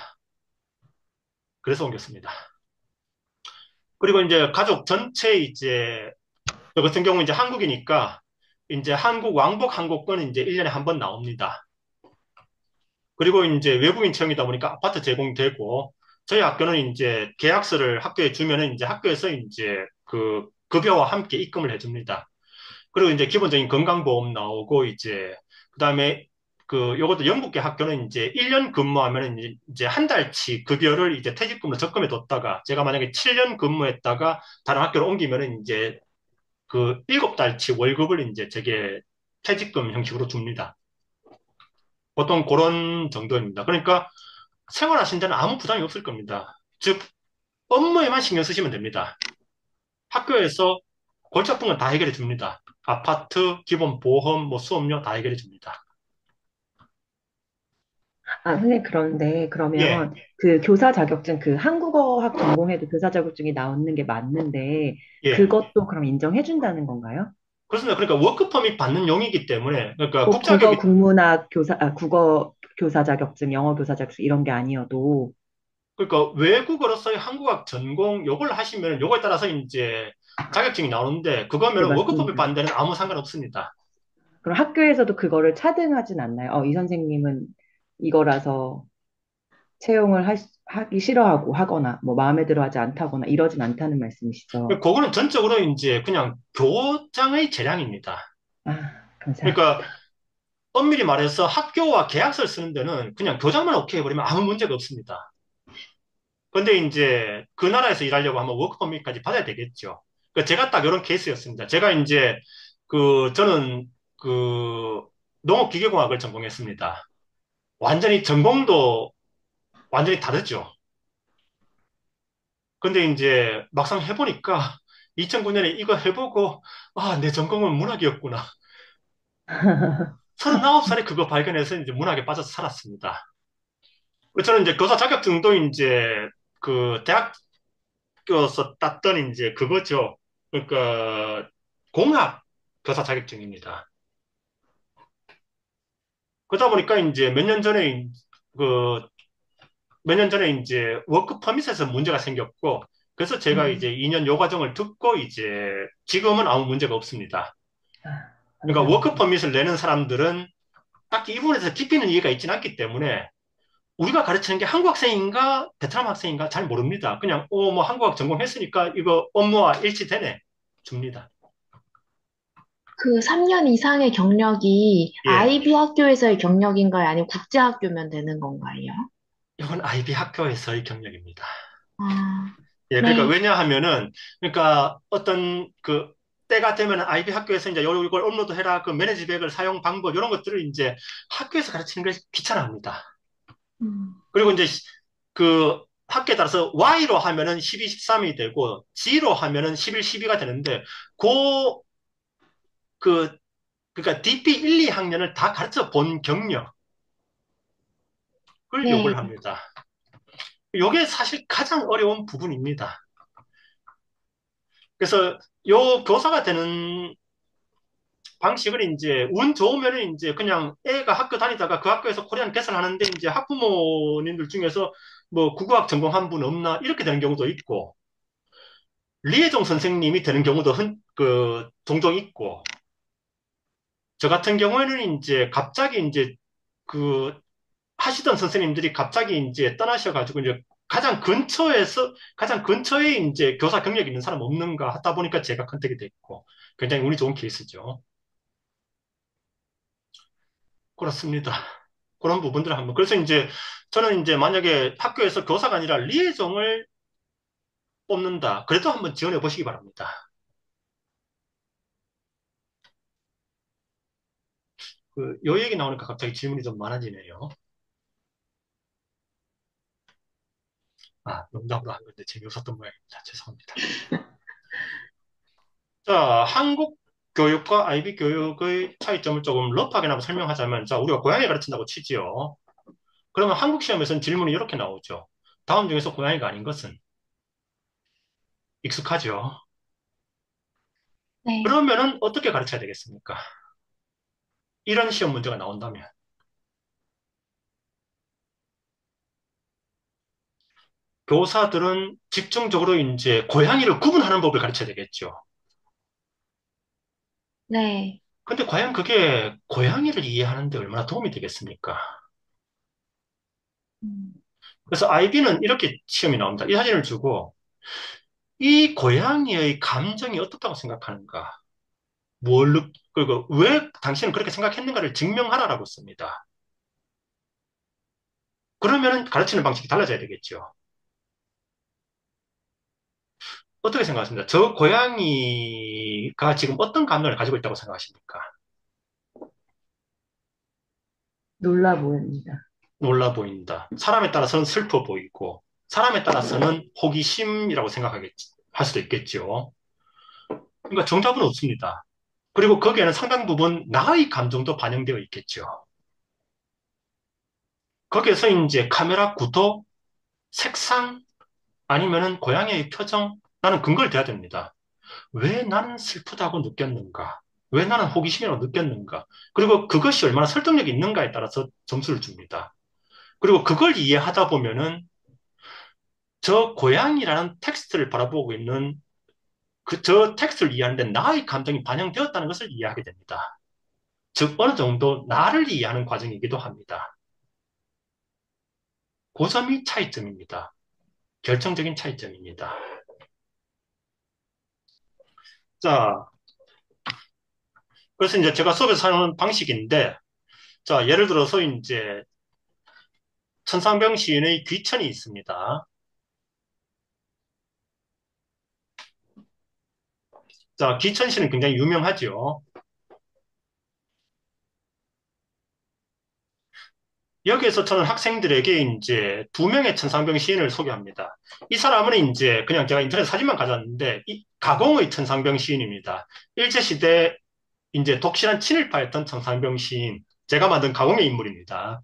그래서 옮겼습니다. 그리고 이제 가족 전체 이제 저 같은 경우 이제 한국이니까 이제 한국 왕복 항공권 이제 1년에 한 번 나옵니다. 그리고 이제 외국인 채용이다 보니까 아파트 제공되고 저희 학교는 이제 계약서를 학교에 주면은 이제 학교에서 이제 그 급여와 함께 입금을 해줍니다. 그리고 이제 기본적인 건강보험 나오고 이제 그다음에 그 요것도 영국계 학교는 이제 1년 근무하면은 이제 한 달치 급여를 이제 퇴직금으로 적금해 뒀다가 제가 만약에 7년 근무했다가 다른 학교로 옮기면은 이제 그 7달치 월급을 이제 제게 퇴직금 형식으로 줍니다. 보통 그런 정도입니다. 그러니까 생활하신 데는 아무 부담이 없을 겁니다. 즉 업무에만 신경 쓰시면 됩니다. 학교에서 골치 아픈 건 다 해결해 줍니다. 아파트, 기본 보험, 뭐 수업료 다 해결해 줍니다. 아, 선생님, 그런데 예, 그러면 그 교사 자격증, 그 한국어학 전공해도 교사 자격증이 나오는 게 맞는데 예. 그것도 그럼 인정해 준다는 건가요? 그렇습니다. 그러니까 워크퍼밋 받는 용이기 때문에, 그러니까 국어 국자격이, 국문학 교사, 국어 교사 자격증, 영어 교사 자격증 이런 게 아니어도 그러니까 외국어로서의 한국어 전공 요걸 하시면 요거에 따라서 이제 자격증이 나오는데 네, 그거면 워크숍을 맞습니다. 받는 데는 아무 상관없습니다. 그럼 학교에서도 그거를 차등하진 않나요? 이 선생님은 이거라서 채용을 하기 싫어하고 하거나 뭐 마음에 들어 하지 않다거나 이러진 않다는 말씀이시죠? 그거는 전적으로 이제 그냥 교장의 재량입니다. 감사합니다. 그러니까 엄밀히 말해서 학교와 계약서를 쓰는 데는 그냥 교장만 오케이 해버리면 아무 문제가 없습니다. 근데 이제 그 나라에서 일하려고 하면 워크퍼밋까지 받아야 되겠죠. 그 제가 딱 이런 케이스였습니다. 제가 이제 저는 그 농업기계공학을 전공했습니다. 완전히 전공도 완전히 다르죠. 근데 이제 막상 해보니까 2009년에 이거 해보고 내 전공은 문학이었구나. 39살에 그거 발견해서 이제 문학에 빠져서 살았습니다. 저는 이제 교사 자격증도 이제 그 대학교에서 땄던 이제 그거죠. 그러니까 공학 교사 자격증입니다. 그러다 보니까 이제 그 몇 년 전에 이제 워크 퍼밋에서 문제가 생겼고 그래서 제가 이제 음, 2년 요 과정을 듣고 이제 지금은 아무 문제가 없습니다. 그러니까 워크 감사합니다. 퍼밋을 내는 사람들은 딱히 이 부분에서 깊이 있는 이해가 있지는 않기 때문에 우리가 가르치는 게 한국 학생인가 베트남 학생인가 잘 모릅니다. 그냥 뭐 한국어 전공했으니까 이거 업무와 일치되네 줍니다. 그 3년 이상의 경력이 예, IB 학교에서의 경력인가요? 아니면 국제학교면 되는 건가요? 이건 아이비 학교에서의 경력입니다. 아, 예, 그러니까 네. 왜냐하면은 그러니까 어떤 그 때가 되면 아이비 학교에서 이제 요걸 업로드해라 그 매니지백을 사용 방법 이런 것들을 이제 학교에서 가르치는 게 귀찮아합니다. 음, 그리고 이제 그 학교에 따라서 Y로 하면은 12, 13이 되고 G로 하면은 11, 12가 되는데 그, 그, 그러니까 DP 1, 2학년을 다 가르쳐 본 경력을 네. 요구를 합니다. 요게 사실 가장 어려운 부분입니다. 그래서 요 교사가 되는 방식을 이제 운 좋으면은 이제 그냥 애가 학교 다니다가 그 학교에서 코리안 개설하는데 이제 학부모님들 중에서 뭐 국어학 전공한 분 없나 이렇게 되는 경우도 있고 리에종 선생님이 되는 경우도 종종 있고 저 같은 경우에는 이제 갑자기 이제 그 하시던 선생님들이 갑자기 이제 떠나셔가지고 이제 가장 근처에 이제 교사 경력 있는 사람 없는가 하다 보니까 제가 컨택이 됐고 굉장히 운이 좋은 케이스죠. 그렇습니다. 그런 부분들을 한번. 그래서 이제 저는 이제 만약에 학교에서 교사가 아니라 리에종을 뽑는다. 그래도 한번 지원해 보시기 바랍니다. 요 얘기 나오니까 갑자기 질문이 좀 많아지네요. 농담으로 한 건데 재미없었던 모양입니다. 죄송합니다. 자, 한국 교육과 IB 교육의 차이점을 조금 러프하게나마 설명하자면, 자, 우리가 고양이 가르친다고 치지요. 그러면 한국 시험에서는 질문이 이렇게 나오죠. 다음 중에서 고양이가 아닌 것은 익숙하죠. 네. 그러면은 어떻게 가르쳐야 되겠습니까? 이런 시험 문제가 나온다면. 교사들은 집중적으로 이제 고양이를 구분하는 법을 가르쳐야 되겠죠. 네. 근데 과연 그게 고양이를 이해하는데 얼마나 도움이 되겠습니까? 음, 그래서 IB는 이렇게 시험이 나옵니다. 이 사진을 주고 이 고양이의 감정이 어떻다고 생각하는가? 그리고 왜 당신은 그렇게 생각했는가를 증명하라라고 씁니다. 그러면 가르치는 방식이 달라져야 되겠죠. 어떻게 생각하십니까? 저 고양이가 지금 어떤 감정을 가지고 있다고 생각하십니까? 놀라 보입니다. 놀라 보인다. 사람에 따라서는 슬퍼 보이고, 사람에 따라서는 호기심이라고 할 수도 있겠죠. 그러니까 정답은 없습니다. 그리고 거기에는 상당 부분 나의 감정도 반영되어 있겠죠. 거기에서 이제 카메라 구도, 색상, 아니면은 고양이의 표정, 나는 근거를 대야 됩니다. 왜 나는 슬프다고 느꼈는가? 왜 나는 호기심이라고 느꼈는가? 그리고 그것이 얼마나 설득력이 있는가에 따라서 점수를 줍니다. 그리고 그걸 이해하다 보면은 저 고양이라는 텍스트를 바라보고 있는 저 텍스트를 이해하는데 나의 감정이 반영되었다는 것을 이해하게 됩니다. 즉, 어느 정도 나를 이해하는 과정이기도 합니다. 그 점이 차이점입니다. 결정적인 차이점입니다. 자, 그래서 이제 제가 수업에서 사용하는 방식인데, 자, 예를 들어서 이제 천상병 시인의 귀천이 있습니다. 자, 귀천 시는 굉장히 유명하죠. 여기에서 저는 학생들에게 이제 두 명의 천상병 시인을 소개합니다. 이 사람은 이제 그냥 제가 인터넷 사진만 가져왔는데, 가공의 천상병 시인입니다. 일제시대 이제 독실한 친일파였던 천상병 시인, 제가 만든 가공의 인물입니다.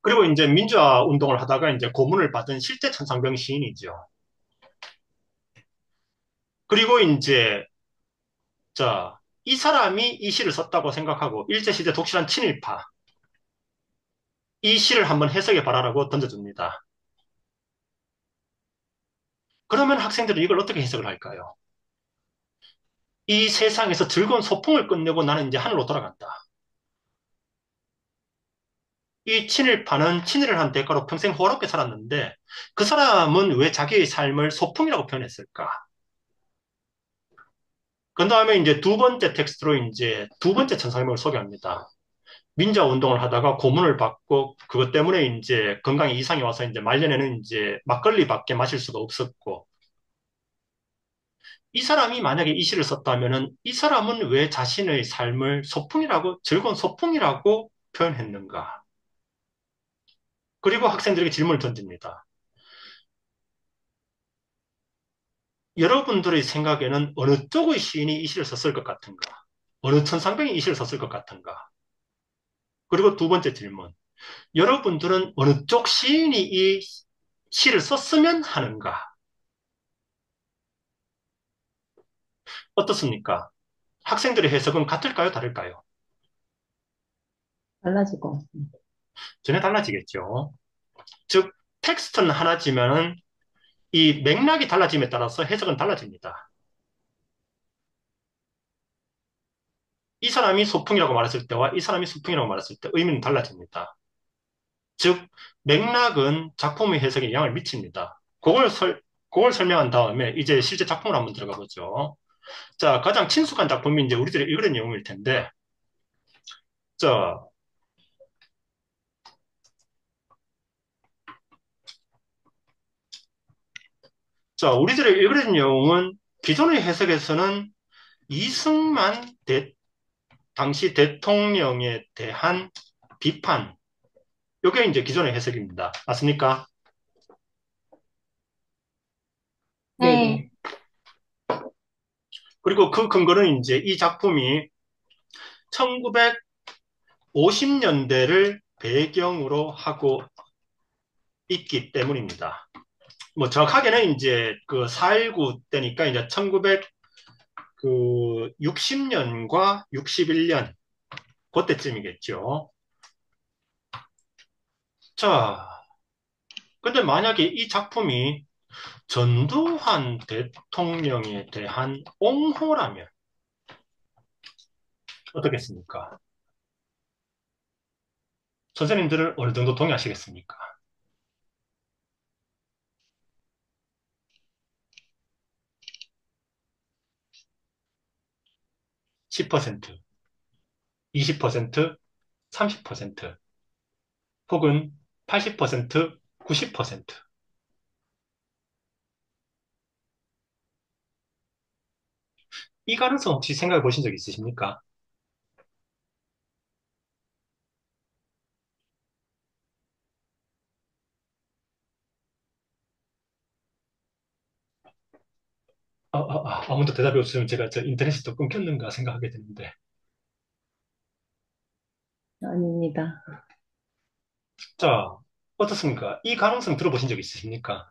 그리고 이제 민주화 운동을 하다가 이제 고문을 받은 실제 천상병 시인이죠. 그리고 이제, 자, 이 사람이 이 시를 썼다고 생각하고, 일제시대 독실한 친일파, 이 시를 한번 해석해 봐라라고 던져줍니다. 그러면 학생들은 이걸 어떻게 해석을 할까요? 이 세상에서 즐거운 소풍을 끝내고 나는 이제 하늘로 돌아간다. 이 친일파는 친일을 한 대가로 평생 호화롭게 살았는데 그 사람은 왜 자기의 삶을 소풍이라고 표현했을까? 그 다음에 이제 두 번째 텍스트로 이제 두 번째 천상명을 소개합니다. 민주화 운동을 하다가 고문을 받고 그것 때문에 이제 건강에 이상이 와서 이제 말년에는 이제 막걸리밖에 마실 수가 없었고 이 사람이 만약에 이 시를 썼다면은 이 사람은 왜 자신의 삶을 소풍이라고 즐거운 소풍이라고 표현했는가? 그리고 학생들에게 질문을 던집니다. 여러분들의 생각에는 어느 쪽의 시인이 이 시를 썼을 것 같은가? 어느 천상병이 이 시를 썼을 것 같은가? 그리고 두 번째 질문. 여러분들은 어느 쪽 시인이 이 시를 썼으면 하는가? 어떻습니까? 학생들의 해석은 같을까요? 다를까요? 달라질 것 같습니다. 전혀 달라지겠죠. 즉, 텍스트는 하나지만은 이 맥락이 달라짐에 따라서 해석은 달라집니다. 이 사람이 소풍이라고 말했을 때와 이 사람이 소풍이라고 말했을 때 의미는 달라집니다. 즉, 맥락은 작품의 해석에 영향을 미칩니다. 그걸 설명한 다음에 이제 실제 작품을 한번 들어가 보죠. 자, 가장 친숙한 작품이 이제 우리들이 읽은 내용일 텐데, 자, 우리들의 읽은 내용은 기존의 해석에서는 이승만 당시 대통령에 대한 비판, 이게 이제 기존의 해석입니다. 맞습니까? 네네. 네. 그리고 그 근거는 이제 이 작품이 1950년대를 배경으로 하고 있기 때문입니다. 뭐 정확하게는 이제 그 4.19 때니까 이제 1960년과 61년 그때쯤이겠죠. 자, 근데 만약에 이 작품이 전두환 대통령에 대한 옹호라면 어떻겠습니까? 선생님들은 어느 정도 동의하시겠습니까? 10%, 20%, 30%, 혹은 80%, 90%. 이 가능성 혹시 생각해 보신 적 있으십니까? 아무도 대답이 없으면 제가 저 인터넷이 또 끊겼는가 생각하게 되는데. 아닙니다. 자, 어떻습니까? 이 가능성 들어보신 적 있으십니까?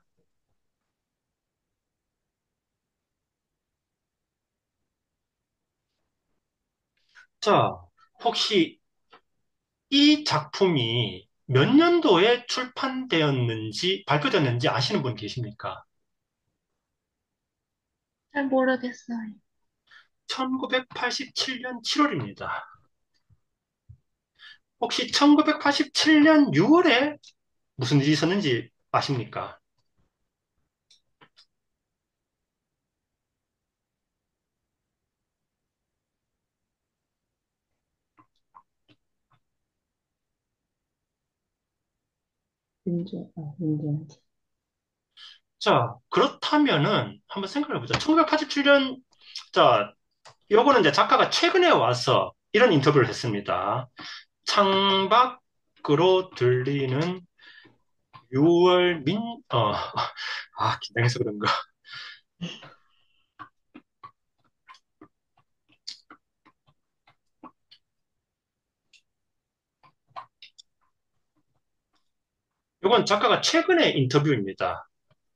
자, 혹시 이 작품이 몇 년도에 출판되었는지, 발표됐는지 아시는 분 계십니까? 잘 모르겠어요. 1987년 7월입니다. 혹시 1987년 6월에 무슨 일이 있었는지 아십니까? 민준. 자, 그렇다면은 한번 생각해 보자. 1987년, 자, 요거는 이제 작가가 최근에 와서 이런 인터뷰를 했습니다. 창밖으로 들리는 6월 긴장해서 그런가. 이건 작가가 최근의 인터뷰입니다.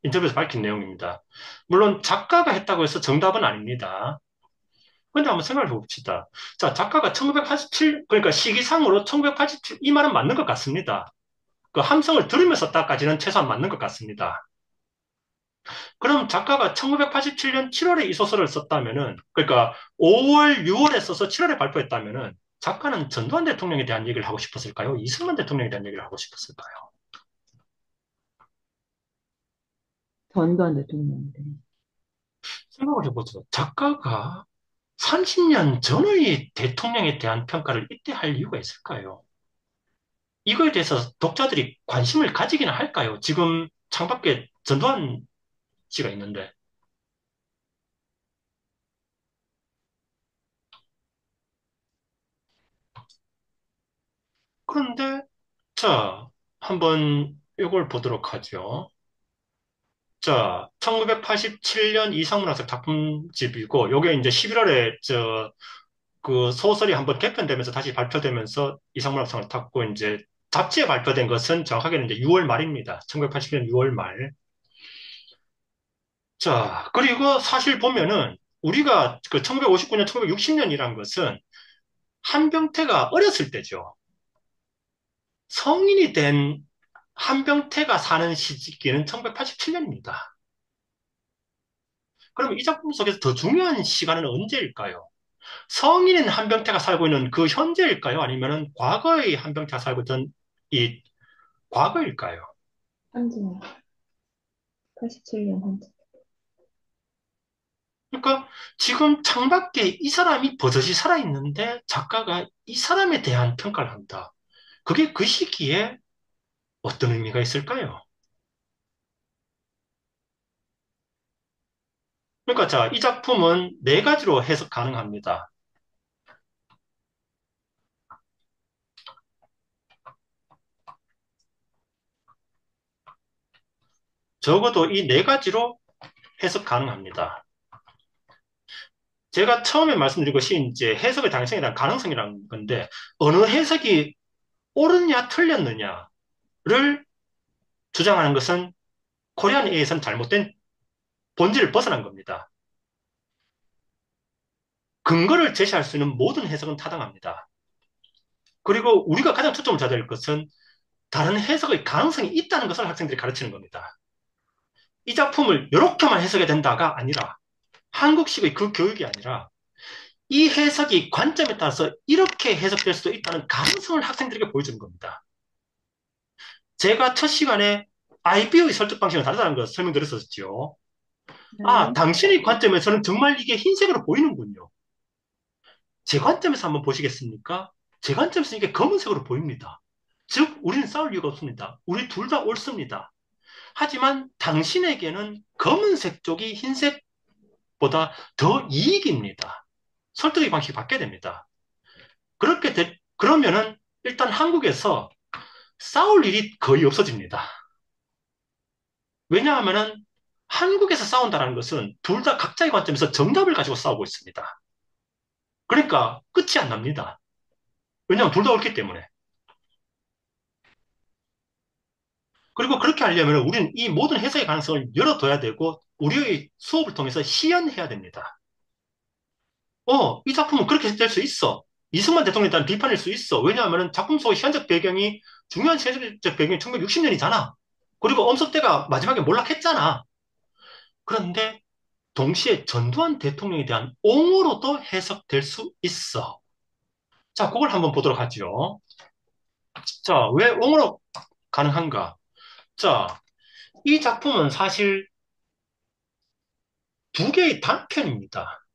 인터뷰에서 밝힌 내용입니다. 물론 작가가 했다고 해서 정답은 아닙니다. 근데 한번 생각해 봅시다. 자, 작가가 1987, 그러니까 시기상으로 1987, 이 말은 맞는 것 같습니다. 그 함성을 들으면서 썼다까지는 최소한 맞는 것 같습니다. 그럼 작가가 1987년 7월에 이 소설을 썼다면은, 그러니까 5월, 6월에 써서 7월에 발표했다면은, 작가는 전두환 대통령에 대한 얘기를 하고 싶었을까요? 이승만 대통령에 대한 얘기를 하고 싶었을까요? 전두환 대통령인데. 생각을 해보죠. 작가가 30년 전의 대통령에 대한 평가를 이때 할 이유가 있을까요? 이거에 대해서 독자들이 관심을 가지기는 할까요? 지금 창밖에 전두환 씨가 있는데. 그런데, 자, 한번 이걸 보도록 하죠. 자, 1987년 이상문학적 작품집이고, 요게 이제 11월에 그 소설이 한번 개편되면서 다시 발표되면서 이상문학상을 탔고, 이제 잡지에 발표된 것은 정확하게는 이제 6월 말입니다. 1980년 6월 말. 자, 그리고 사실 보면은 우리가 그 1959년, 1960년이란 것은 한병태가 어렸을 때죠. 성인이 된 한병태가 사는 시기는 1987년입니다. 그럼 이 작품 속에서 더 중요한 시간은 언제일까요? 성인인 한병태가 살고 있는 그 현재일까요? 아니면은 과거의 한병태가 살고 있던 이 과거일까요? 한진이 87년 한진. 그러니까 지금 창밖에 이 사람이 버젓이 살아있는데 작가가 이 사람에 대한 평가를 한다. 그게 그 시기에 어떤 의미가 있을까요? 그러니까 자, 이 작품은 네 가지로 해석 가능합니다. 적어도 이 네 가지로 해석 가능합니다. 제가 처음에 말씀드린 것이 이제 해석의 다양성에 대한 가능성이라는 건데 어느 해석이 옳으냐 틀렸느냐를 주장하는 것은 코리안 A에서는 잘못된 본질을 벗어난 겁니다. 근거를 제시할 수 있는 모든 해석은 타당합니다. 그리고 우리가 가장 초점을 잡아야 될 것은 다른 해석의 가능성이 있다는 것을 학생들이 가르치는 겁니다. 이 작품을 이렇게만 해석해야 된다가 아니라 한국식의 그 교육이 아니라 이 해석이 관점에 따라서 이렇게 해석될 수도 있다는 가능성을 학생들에게 보여주는 겁니다. 제가 첫 시간에 IB의 설득 방식은 다르다는 걸 설명드렸었죠. 아, 네. 당신의 관점에서는 정말 이게 흰색으로 보이는군요. 제 관점에서 한번 보시겠습니까? 제 관점에서 이게 검은색으로 보입니다. 즉, 우리는 싸울 이유가 없습니다. 우리 둘 다 옳습니다. 하지만 당신에게는 검은색 쪽이 흰색보다 더 이익입니다. 설득의 방식이 바뀌어야 됩니다. 그러면은 일단 한국에서 싸울 일이 거의 없어집니다. 왜냐하면은 한국에서 싸운다는 것은 둘 다 각자의 관점에서 정답을 가지고 싸우고 있습니다. 그러니까 끝이 안 납니다. 왜냐하면 둘 다 옳기 때문에. 그리고 그렇게 하려면 우리는 이 모든 해석의 가능성을 열어둬야 되고 우리의 수업을 통해서 시연해야 됩니다. 이 작품은 그렇게 될 수 있어. 이승만 대통령에 대한 비판일 수 있어. 왜냐하면 작품 속 시간적 배경이 중요한 시간적 배경이 1960년이잖아. 그리고 엄석대가 마지막에 몰락했잖아. 그런데 동시에 전두환 대통령에 대한 옹호로도 해석될 수 있어. 자, 그걸 한번 보도록 하죠. 자, 왜 옹호로 가능한가? 자, 이 작품은 사실 두 개의 단편입니다.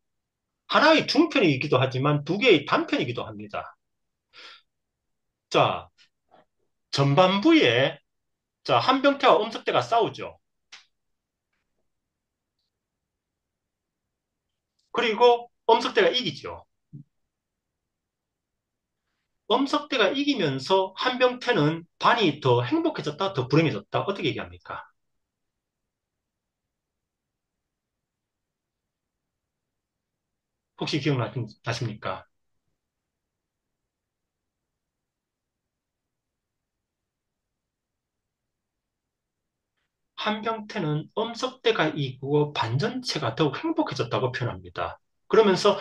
하나의 중편이기도 하지만 두 개의 단편이기도 합니다. 자, 전반부에 자, 한병태와 엄석대가 싸우죠. 그리고 엄석대가 이기죠. 엄석대가 이기면서 한병태는 반이 더 행복해졌다, 더 불행해졌다. 어떻게 얘기합니까? 혹시 기억나십니까? 한병태는 엄석대가 이기고 반전체가 더욱 행복해졌다고 표현합니다. 그러면서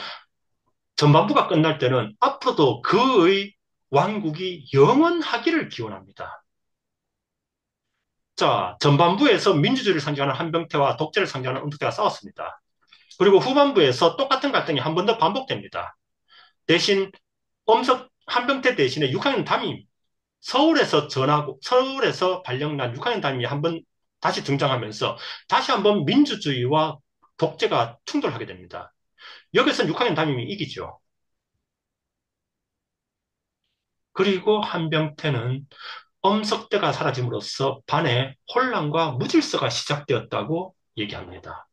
전반부가 끝날 때는 앞으로도 그의 왕국이 영원하기를 기원합니다. 자, 전반부에서 민주주의를 상징하는 한병태와 독재를 상징하는 엄석대가 싸웠습니다. 그리고 후반부에서 똑같은 갈등이 한 번 더 반복됩니다. 대신 한병태 대신에 6학년 담임, 서울에서 발령난 6학년 담임이 한 번 다시 등장하면서 다시 한번 민주주의와 독재가 충돌하게 됩니다. 여기서 6학년 담임이 이기죠. 그리고 한병태는 엄석대가 사라짐으로써 반에 혼란과 무질서가 시작되었다고 얘기합니다.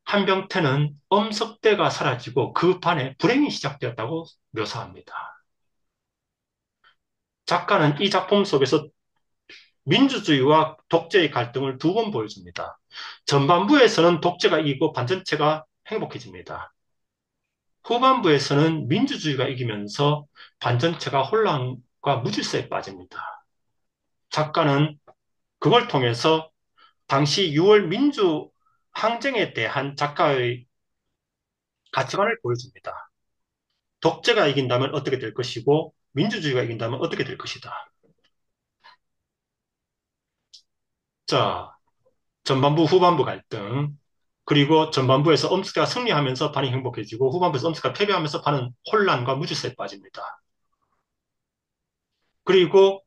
한병태는 엄석대가 사라지고 그 반에 불행이 시작되었다고 묘사합니다. 작가는 이 작품 속에서 민주주의와 독재의 갈등을 두 번 보여줍니다. 전반부에서는 독재가 이기고 반전체가 행복해집니다. 후반부에서는 민주주의가 이기면서 반전체가 혼란과 무질서에 빠집니다. 작가는 그걸 통해서 당시 6월 민주 항쟁에 대한 작가의 가치관을 보여줍니다. 독재가 이긴다면 어떻게 될 것이고 민주주의가 이긴다면 어떻게 될 것이다. 자, 전반부 후반부 갈등. 그리고 전반부에서 엄스가 승리하면서 반이 행복해지고 후반부에서 엄스가 패배하면서 반은 혼란과 무질서에 빠집니다. 그리고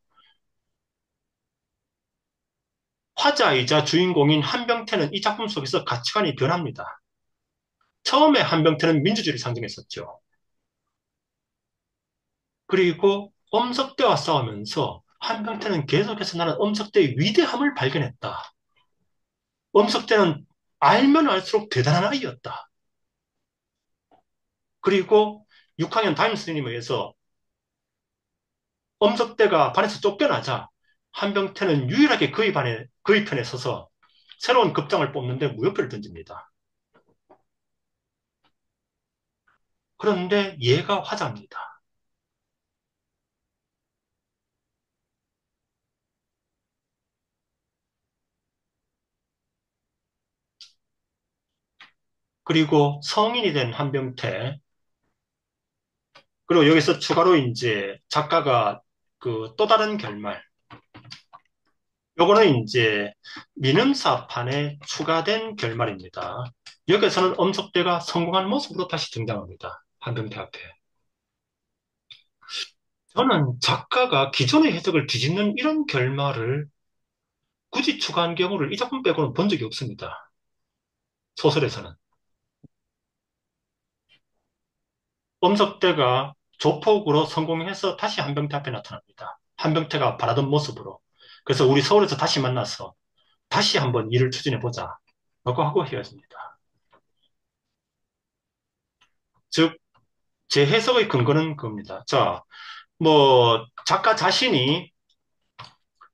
화자이자 주인공인 한병태는 이 작품 속에서 가치관이 변합니다. 처음에 한병태는 민주주의를 상징했었죠. 그리고 엄석대와 싸우면서 한병태는 계속해서 나는 엄석대의 위대함을 발견했다. 엄석대는 알면 알수록 대단한 아이였다. 그리고 6학년 담임선생님에 의해서 엄석대가 반에서 쫓겨나자 한병태는 유일하게 그의 편에 서서 새로운 급장을 뽑는데 무효표를 던집니다. 그런데 얘가 화자입니다. 그리고 성인이 된 한병태, 그리고 여기서 추가로 이제 작가가 그 또 다른 결말, 요거는 이제 민음사판에 추가된 결말입니다. 여기서는 엄석대가 성공한 모습으로 다시 등장합니다. 한병태 앞에. 저는 작가가 기존의 해석을 뒤집는 이런 결말을 굳이 추가한 경우를 이 작품 빼고는 본 적이 없습니다. 소설에서는. 엄석대가 조폭으로 성공해서 다시 한병태 앞에 나타납니다. 한병태가 바라던 모습으로. 그래서 우리 서울에서 다시 만나서 다시 한번 일을 추진해보자. 라고 하고 헤어집니다. 즉, 제 해석의 근거는 그겁니다. 자,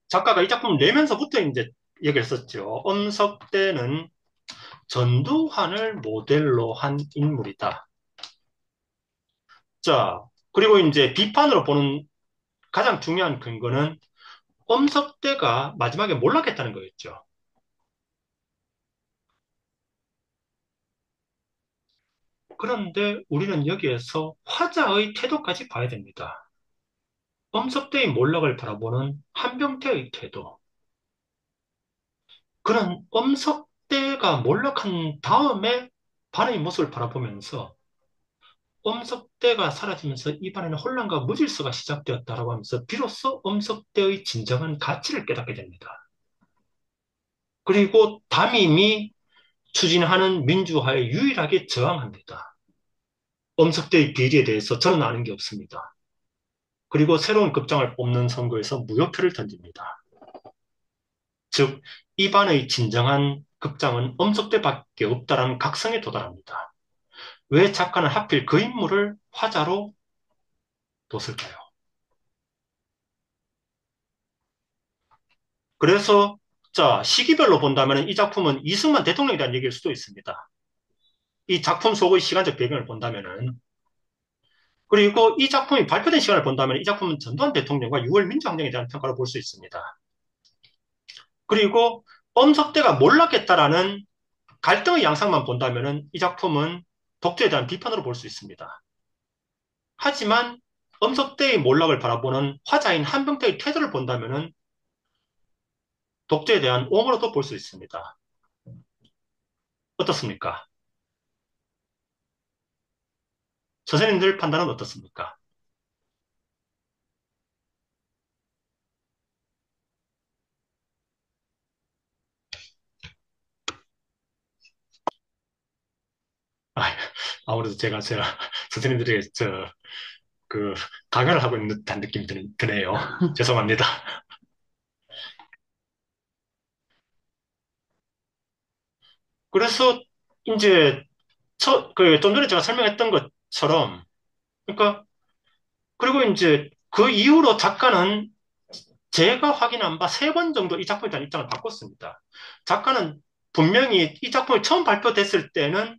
작가가 이 작품을 내면서부터 이제 얘기를 했었죠. 엄석대는 전두환을 모델로 한 인물이다. 자, 그리고 이제 비판으로 보는 가장 중요한 근거는 엄석대가 마지막에 몰락했다는 거였죠. 그런데 우리는 여기에서 화자의 태도까지 봐야 됩니다. 엄석대의 몰락을 바라보는 한병태의 태도. 그런 엄석대가 몰락한 다음에 반의 모습을 바라보면서 엄석대가 사라지면서 이 반에는 혼란과 무질서가 시작되었다라고 하면서 비로소 엄석대의 진정한 가치를 깨닫게 됩니다. 그리고 담임이 추진하는 민주화에 유일하게 저항합니다. 엄석대의 비리에 대해서 저는 아는 게 없습니다. 그리고 새로운 급장을 뽑는 선거에서 무효표를 던집니다. 즉, 이 반의 진정한 급장은 엄석대밖에 없다라는 각성에 도달합니다. 왜 작가는 하필 그 인물을 화자로 뒀을까요? 그래서 자, 시기별로 본다면 이 작품은 이승만 대통령에 대한 얘기일 수도 있습니다. 이 작품 속의 시간적 배경을 본다면은 그리고 이 작품이 발표된 시간을 본다면 이 작품은 전두환 대통령과 6월 민주항쟁에 대한 평가를 볼 수 있습니다. 그리고 엄석대가 몰락했다라는 갈등의 양상만 본다면은 이 작품은 독재에 대한 비판으로 볼 수 있습니다. 하지만 엄석대의 몰락을 바라보는 화자인 한병태의 태도를 본다면은 독재에 대한 옹호로도 볼 수 있습니다. 어떻습니까? 선생님들 판단은 어떻습니까? 아, 아무래도 제가 선생님들에게 그, 강연을 하고 있는 듯한 느낌이 드네요. 죄송합니다. 그래서, 이제, 좀 전에 제가 설명했던 것처럼, 그러니까, 그리고 이제, 그 이후로 작가는 제가 확인한 바 세 번 정도 이 작품에 대한 입장을 바꿨습니다. 작가는 분명히 이 작품이 처음 발표됐을 때는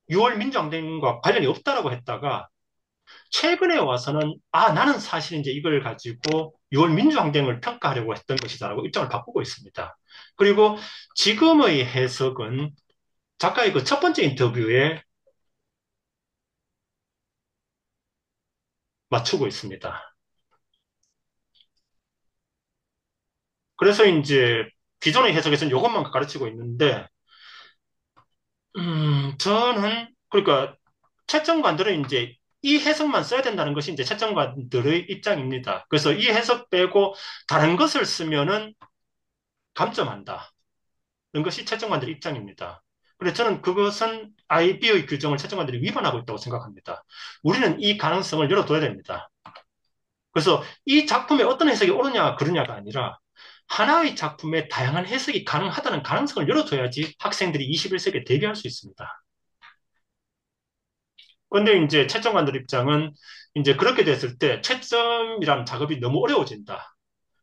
6월 민주항쟁과 관련이 없다라고 했다가, 최근에 와서는 나는 사실 이제 이걸 가지고 6월 민주항쟁을 평가하려고 했던 것이다라고 입장을 바꾸고 있습니다. 그리고 지금의 해석은 작가의 그 첫 번째 인터뷰에 맞추고 있습니다. 그래서 이제 기존의 해석에서는 이것만 가르치고 있는데, 저는 그러니까 채점관들은 이제 이 해석만 써야 된다는 것이 이제 채점관들의 입장입니다. 그래서 이 해석 빼고 다른 것을 쓰면은 감점한다. 는 것이 채점관들의 입장입니다. 그래서 저는 그것은 IB의 규정을 채점관들이 위반하고 있다고 생각합니다. 우리는 이 가능성을 열어둬야 됩니다. 그래서 이 작품에 어떤 해석이 옳으냐, 그르냐가 아니라 하나의 작품에 다양한 해석이 가능하다는 가능성을 열어둬야지 학생들이 21세기에 대비할 수 있습니다. 그런데 이제 채점관들 입장은 이제 그렇게 됐을 때 채점이라는 작업이 너무 어려워진다.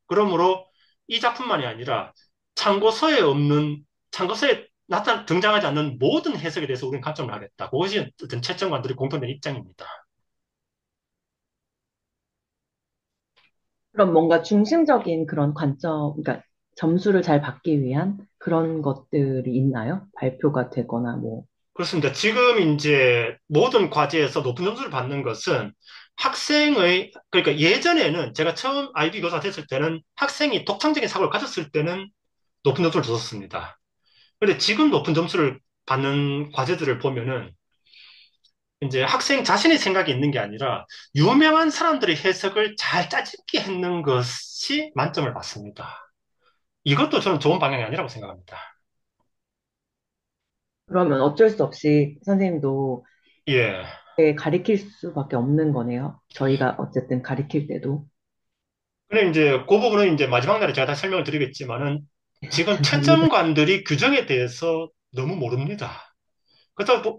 그러므로 이 작품만이 아니라 참고서에 없는, 참고서에 등장하지 않는 모든 해석에 대해서 우리는 관점을 하겠다. 그것이 어떤 채점관들의 공통된 입장입니다. 그럼 뭔가 중심적인 그런 관점, 그러니까 점수를 잘 받기 위한 그런 것들이 있나요? 발표가 되거나 뭐. 그렇습니다. 지금 이제 모든 과제에서 높은 점수를 받는 것은 그러니까 예전에는 제가 처음 IB 교사 됐을 때는 학생이 독창적인 사고를 가졌을 때는 높은 점수를 줬었습니다. 근데 지금 높은 점수를 받는 과제들을 보면은 이제 학생 자신의 생각이 있는 게 아니라 유명한 사람들의 해석을 잘 짜집기 했는 것이 만점을 받습니다. 이것도 저는 좋은 방향이 아니라고 생각합니다. 그러면 어쩔 수 없이 선생님도 예. 가리킬 수밖에 없는 거네요. 저희가 어쨌든 가리킬 때도. 근데 이제 그 부분은 이제 마지막 날에 제가 다시 설명을 드리겠지만은 지금 죄송합니다. 채점관들이 규정에 대해서 너무 모릅니다.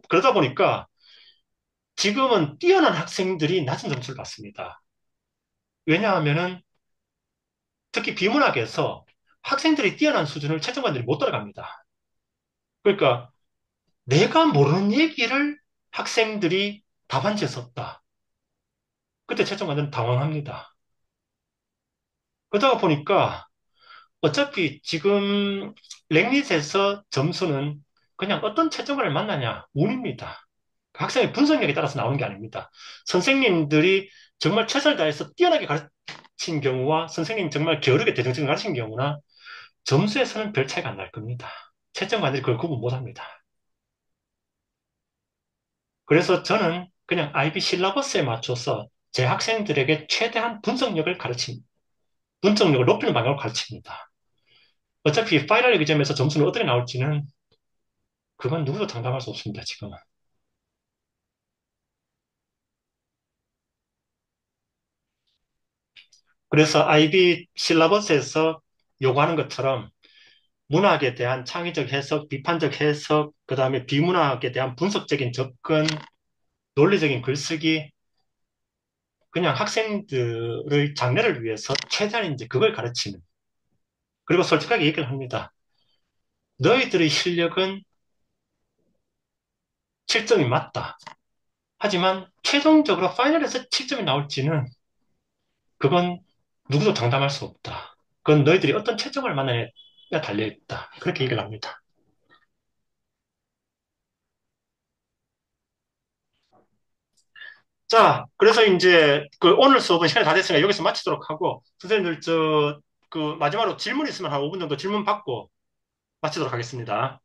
그러다 보니까 지금은 뛰어난 학생들이 낮은 점수를 받습니다. 왜냐하면은 특히 비문학에서 학생들이 뛰어난 수준을 채점관들이 못 따라갑니다. 그러니까 내가 모르는 얘기를 학생들이 답안지에 썼다. 그때 채점관들은 당황합니다. 그러다 보니까 어차피 지금 랭릿에서 점수는 그냥 어떤 채점관을 만나냐 운입니다. 학생의 분석력에 따라서 나오는 게 아닙니다. 선생님들이 정말 최선을 다해서 뛰어나게 가르친 경우와 선생님이 정말 게으르게 대등적으로 가르친 경우나 점수에서는 별 차이가 안 날 겁니다. 채점관들이 그걸 구분 못 합니다. 그래서 저는 그냥 IB 실러버스에 맞춰서 제 학생들에게 최대한 분석력을 높이는 방향으로 가르칩니다. 어차피 파이널 에그점에서 점수는 어떻게 나올지는 그건 누구도 장담할 수 없습니다, 지금은. 그래서 IB 실러버스에서 요구하는 것처럼 문학에 대한 창의적 해석, 비판적 해석, 그 다음에 비문학에 대한 분석적인 접근, 논리적인 글쓰기, 그냥 학생들의 장래를 위해서 최대한 이제 그걸 가르치는. 그리고 솔직하게 얘기를 합니다. 너희들의 실력은 7점이 맞다. 하지만 최종적으로 파이널에서 7점이 나올지는 그건 누구도 장담할 수 없다. 그건 너희들이 어떤 채점을 만나냐에 달려있다. 그렇게 얘기를 합니다. 자, 그래서 이제 그 오늘 수업은 시간이 다 됐으니까 여기서 마치도록 하고 선생님들 그 마지막으로 질문 있으면 한 5분 정도 질문 받고 마치도록 하겠습니다.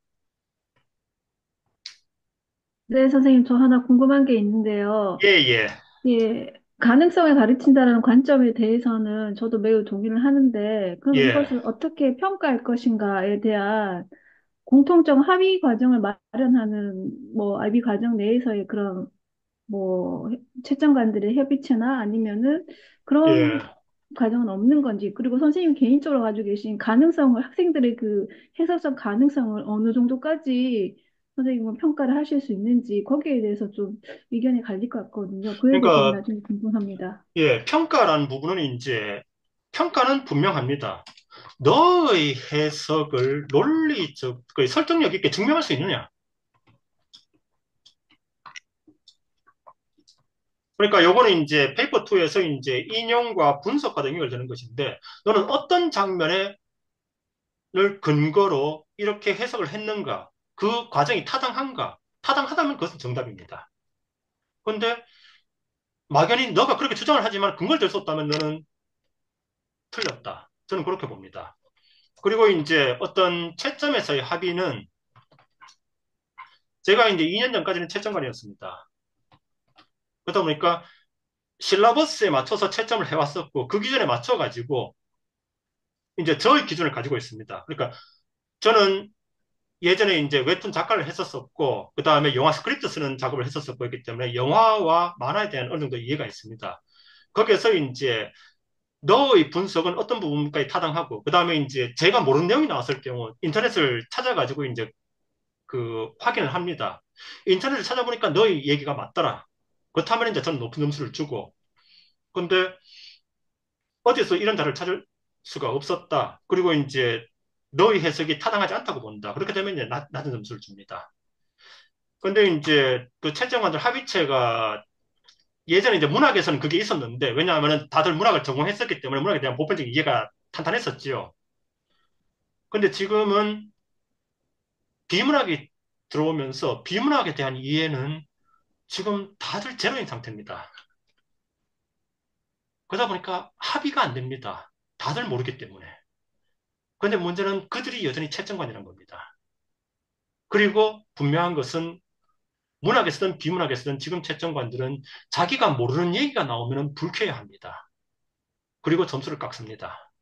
네, 선생님, 저 하나 궁금한 게 있는데요. 예, 예, 예, 가능성을 가르친다는 관점에 대해서는 저도 매우 동의를 하는데, 그럼 예, 이것을 어떻게 평가할 것인가에 대한 공통적 합의 과정을 마련하는, 뭐, IB 과정 내에서의 그런, 뭐, 채점관들의 협의체나 아니면은 그런 예. 과정은 없는 건지, 그리고 선생님 개인적으로 가지고 계신 가능성을, 학생들의 그 해석적 가능성을 어느 정도까지 선생님은 평가를 하실 수 있는지, 거기에 대해서 좀 의견이 갈릴 것 같거든요. 그에 대해서도 그러니까 나중에 궁금합니다. 예, 평가라는 부분은 이제 평가는 분명합니다. 너의 해석을 논리적, 그 설득력 있게 증명할 수 있느냐? 그러니까 요거는 이제 페이퍼 2에서 이제 인용과 분석과 등을 되는 것인데, 너는 어떤 장면을 근거로 이렇게 해석을 했는가? 그 과정이 타당한가? 타당하다면 그것은 정답입니다. 그런데 막연히 너가 그렇게 주장을 하지만 근거를 댈 수 없다면 너는 틀렸다. 저는 그렇게 봅니다. 그리고 이제 어떤 채점에서의 합의는 제가 이제 2년 전까지는 채점관이었습니다. 그러다 보니까 실라버스에 맞춰서 채점을 해왔었고 그 기준에 맞춰가지고 이제 저의 기준을 가지고 있습니다. 그러니까 저는 예전에 이제 웹툰 작가를 했었었고 그 다음에 영화 스크립트 쓰는 작업을 했었었고 했기 때문에 영화와 만화에 대한 어느 정도 이해가 있습니다. 거기에서 이제 너의 분석은 어떤 부분까지 타당하고 그 다음에 이제 제가 모르는 내용이 나왔을 경우 인터넷을 찾아가지고 이제 그 확인을 합니다. 인터넷을 찾아보니까 너의 얘기가 맞더라. 그렇다면 이제 저는 높은 점수를 주고 근데 어디서 이런 자료를 찾을 수가 없었다. 그리고 이제 너의 해석이 타당하지 않다고 본다. 그렇게 되면 이제 낮은 점수를 줍니다. 근데 이제 그 채점관들 합의체가 예전에 이제 문학에서는 그게 있었는데 왜냐하면 다들 문학을 전공했었기 때문에 문학에 대한 보편적인 이해가 탄탄했었지요. 근데 지금은 비문학이 들어오면서 비문학에 대한 이해는 지금 다들 제로인 상태입니다. 그러다 보니까 합의가 안 됩니다. 다들 모르기 때문에. 근데 문제는 그들이 여전히 채점관이라는 겁니다. 그리고 분명한 것은 문학에서든 비문학에서든 지금 채점관들은 자기가 모르는 얘기가 나오면 불쾌해합니다. 그리고 점수를 깎습니다.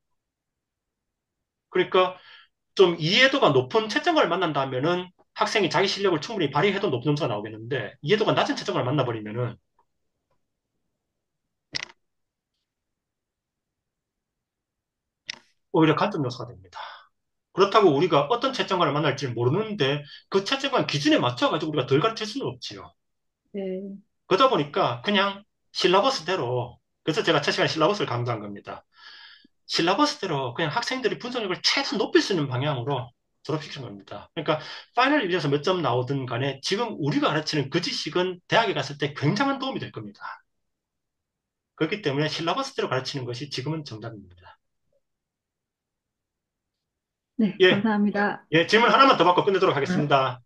그러니까 좀 이해도가 높은 채점관을 만난다면은 학생이 자기 실력을 충분히 발휘해도 높은 점수가 나오겠는데 이해도가 낮은 채점관을 만나버리면은 오히려 간접 요소가 됩니다. 그렇다고 우리가 어떤 채점관을 만날지 모르는데 그 채점관 기준에 맞춰가지고 우리가 덜 가르칠 수는 없지요. 네. 그러다 보니까 그냥 실라버스대로 그래서 제가 첫 시간에 실라버스를 강조한 겁니다. 실라버스대로 그냥 학생들이 분석력을 최대한 높일 수 있는 방향으로 졸업시킨 겁니다. 그러니까 파이널 리뷰에서 몇 점 나오든 간에 지금 우리가 가르치는 그 지식은 대학에 갔을 때 굉장한 도움이 될 겁니다. 그렇기 때문에 실라버스대로 가르치는 것이 지금은 정답입니다. 네, 예, 감사합니다. 예, 질문 하나만 더 받고 끝내도록 하겠습니다.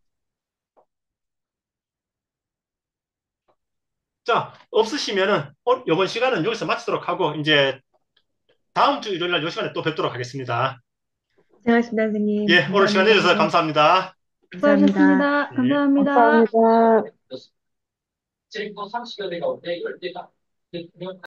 자, 없으시면은, 이번 시간은 여기서 마치도록 하고, 이제 다음 주 일요일 날 이 시간에 또 뵙도록 하겠습니다. 고생하셨습니다, 선생님. 예, 오늘 시간 내주셔서 감사합니다. 감사합니다. 감사합니다. 수고하셨습니다. 예. 감사합니다. 감사합니다.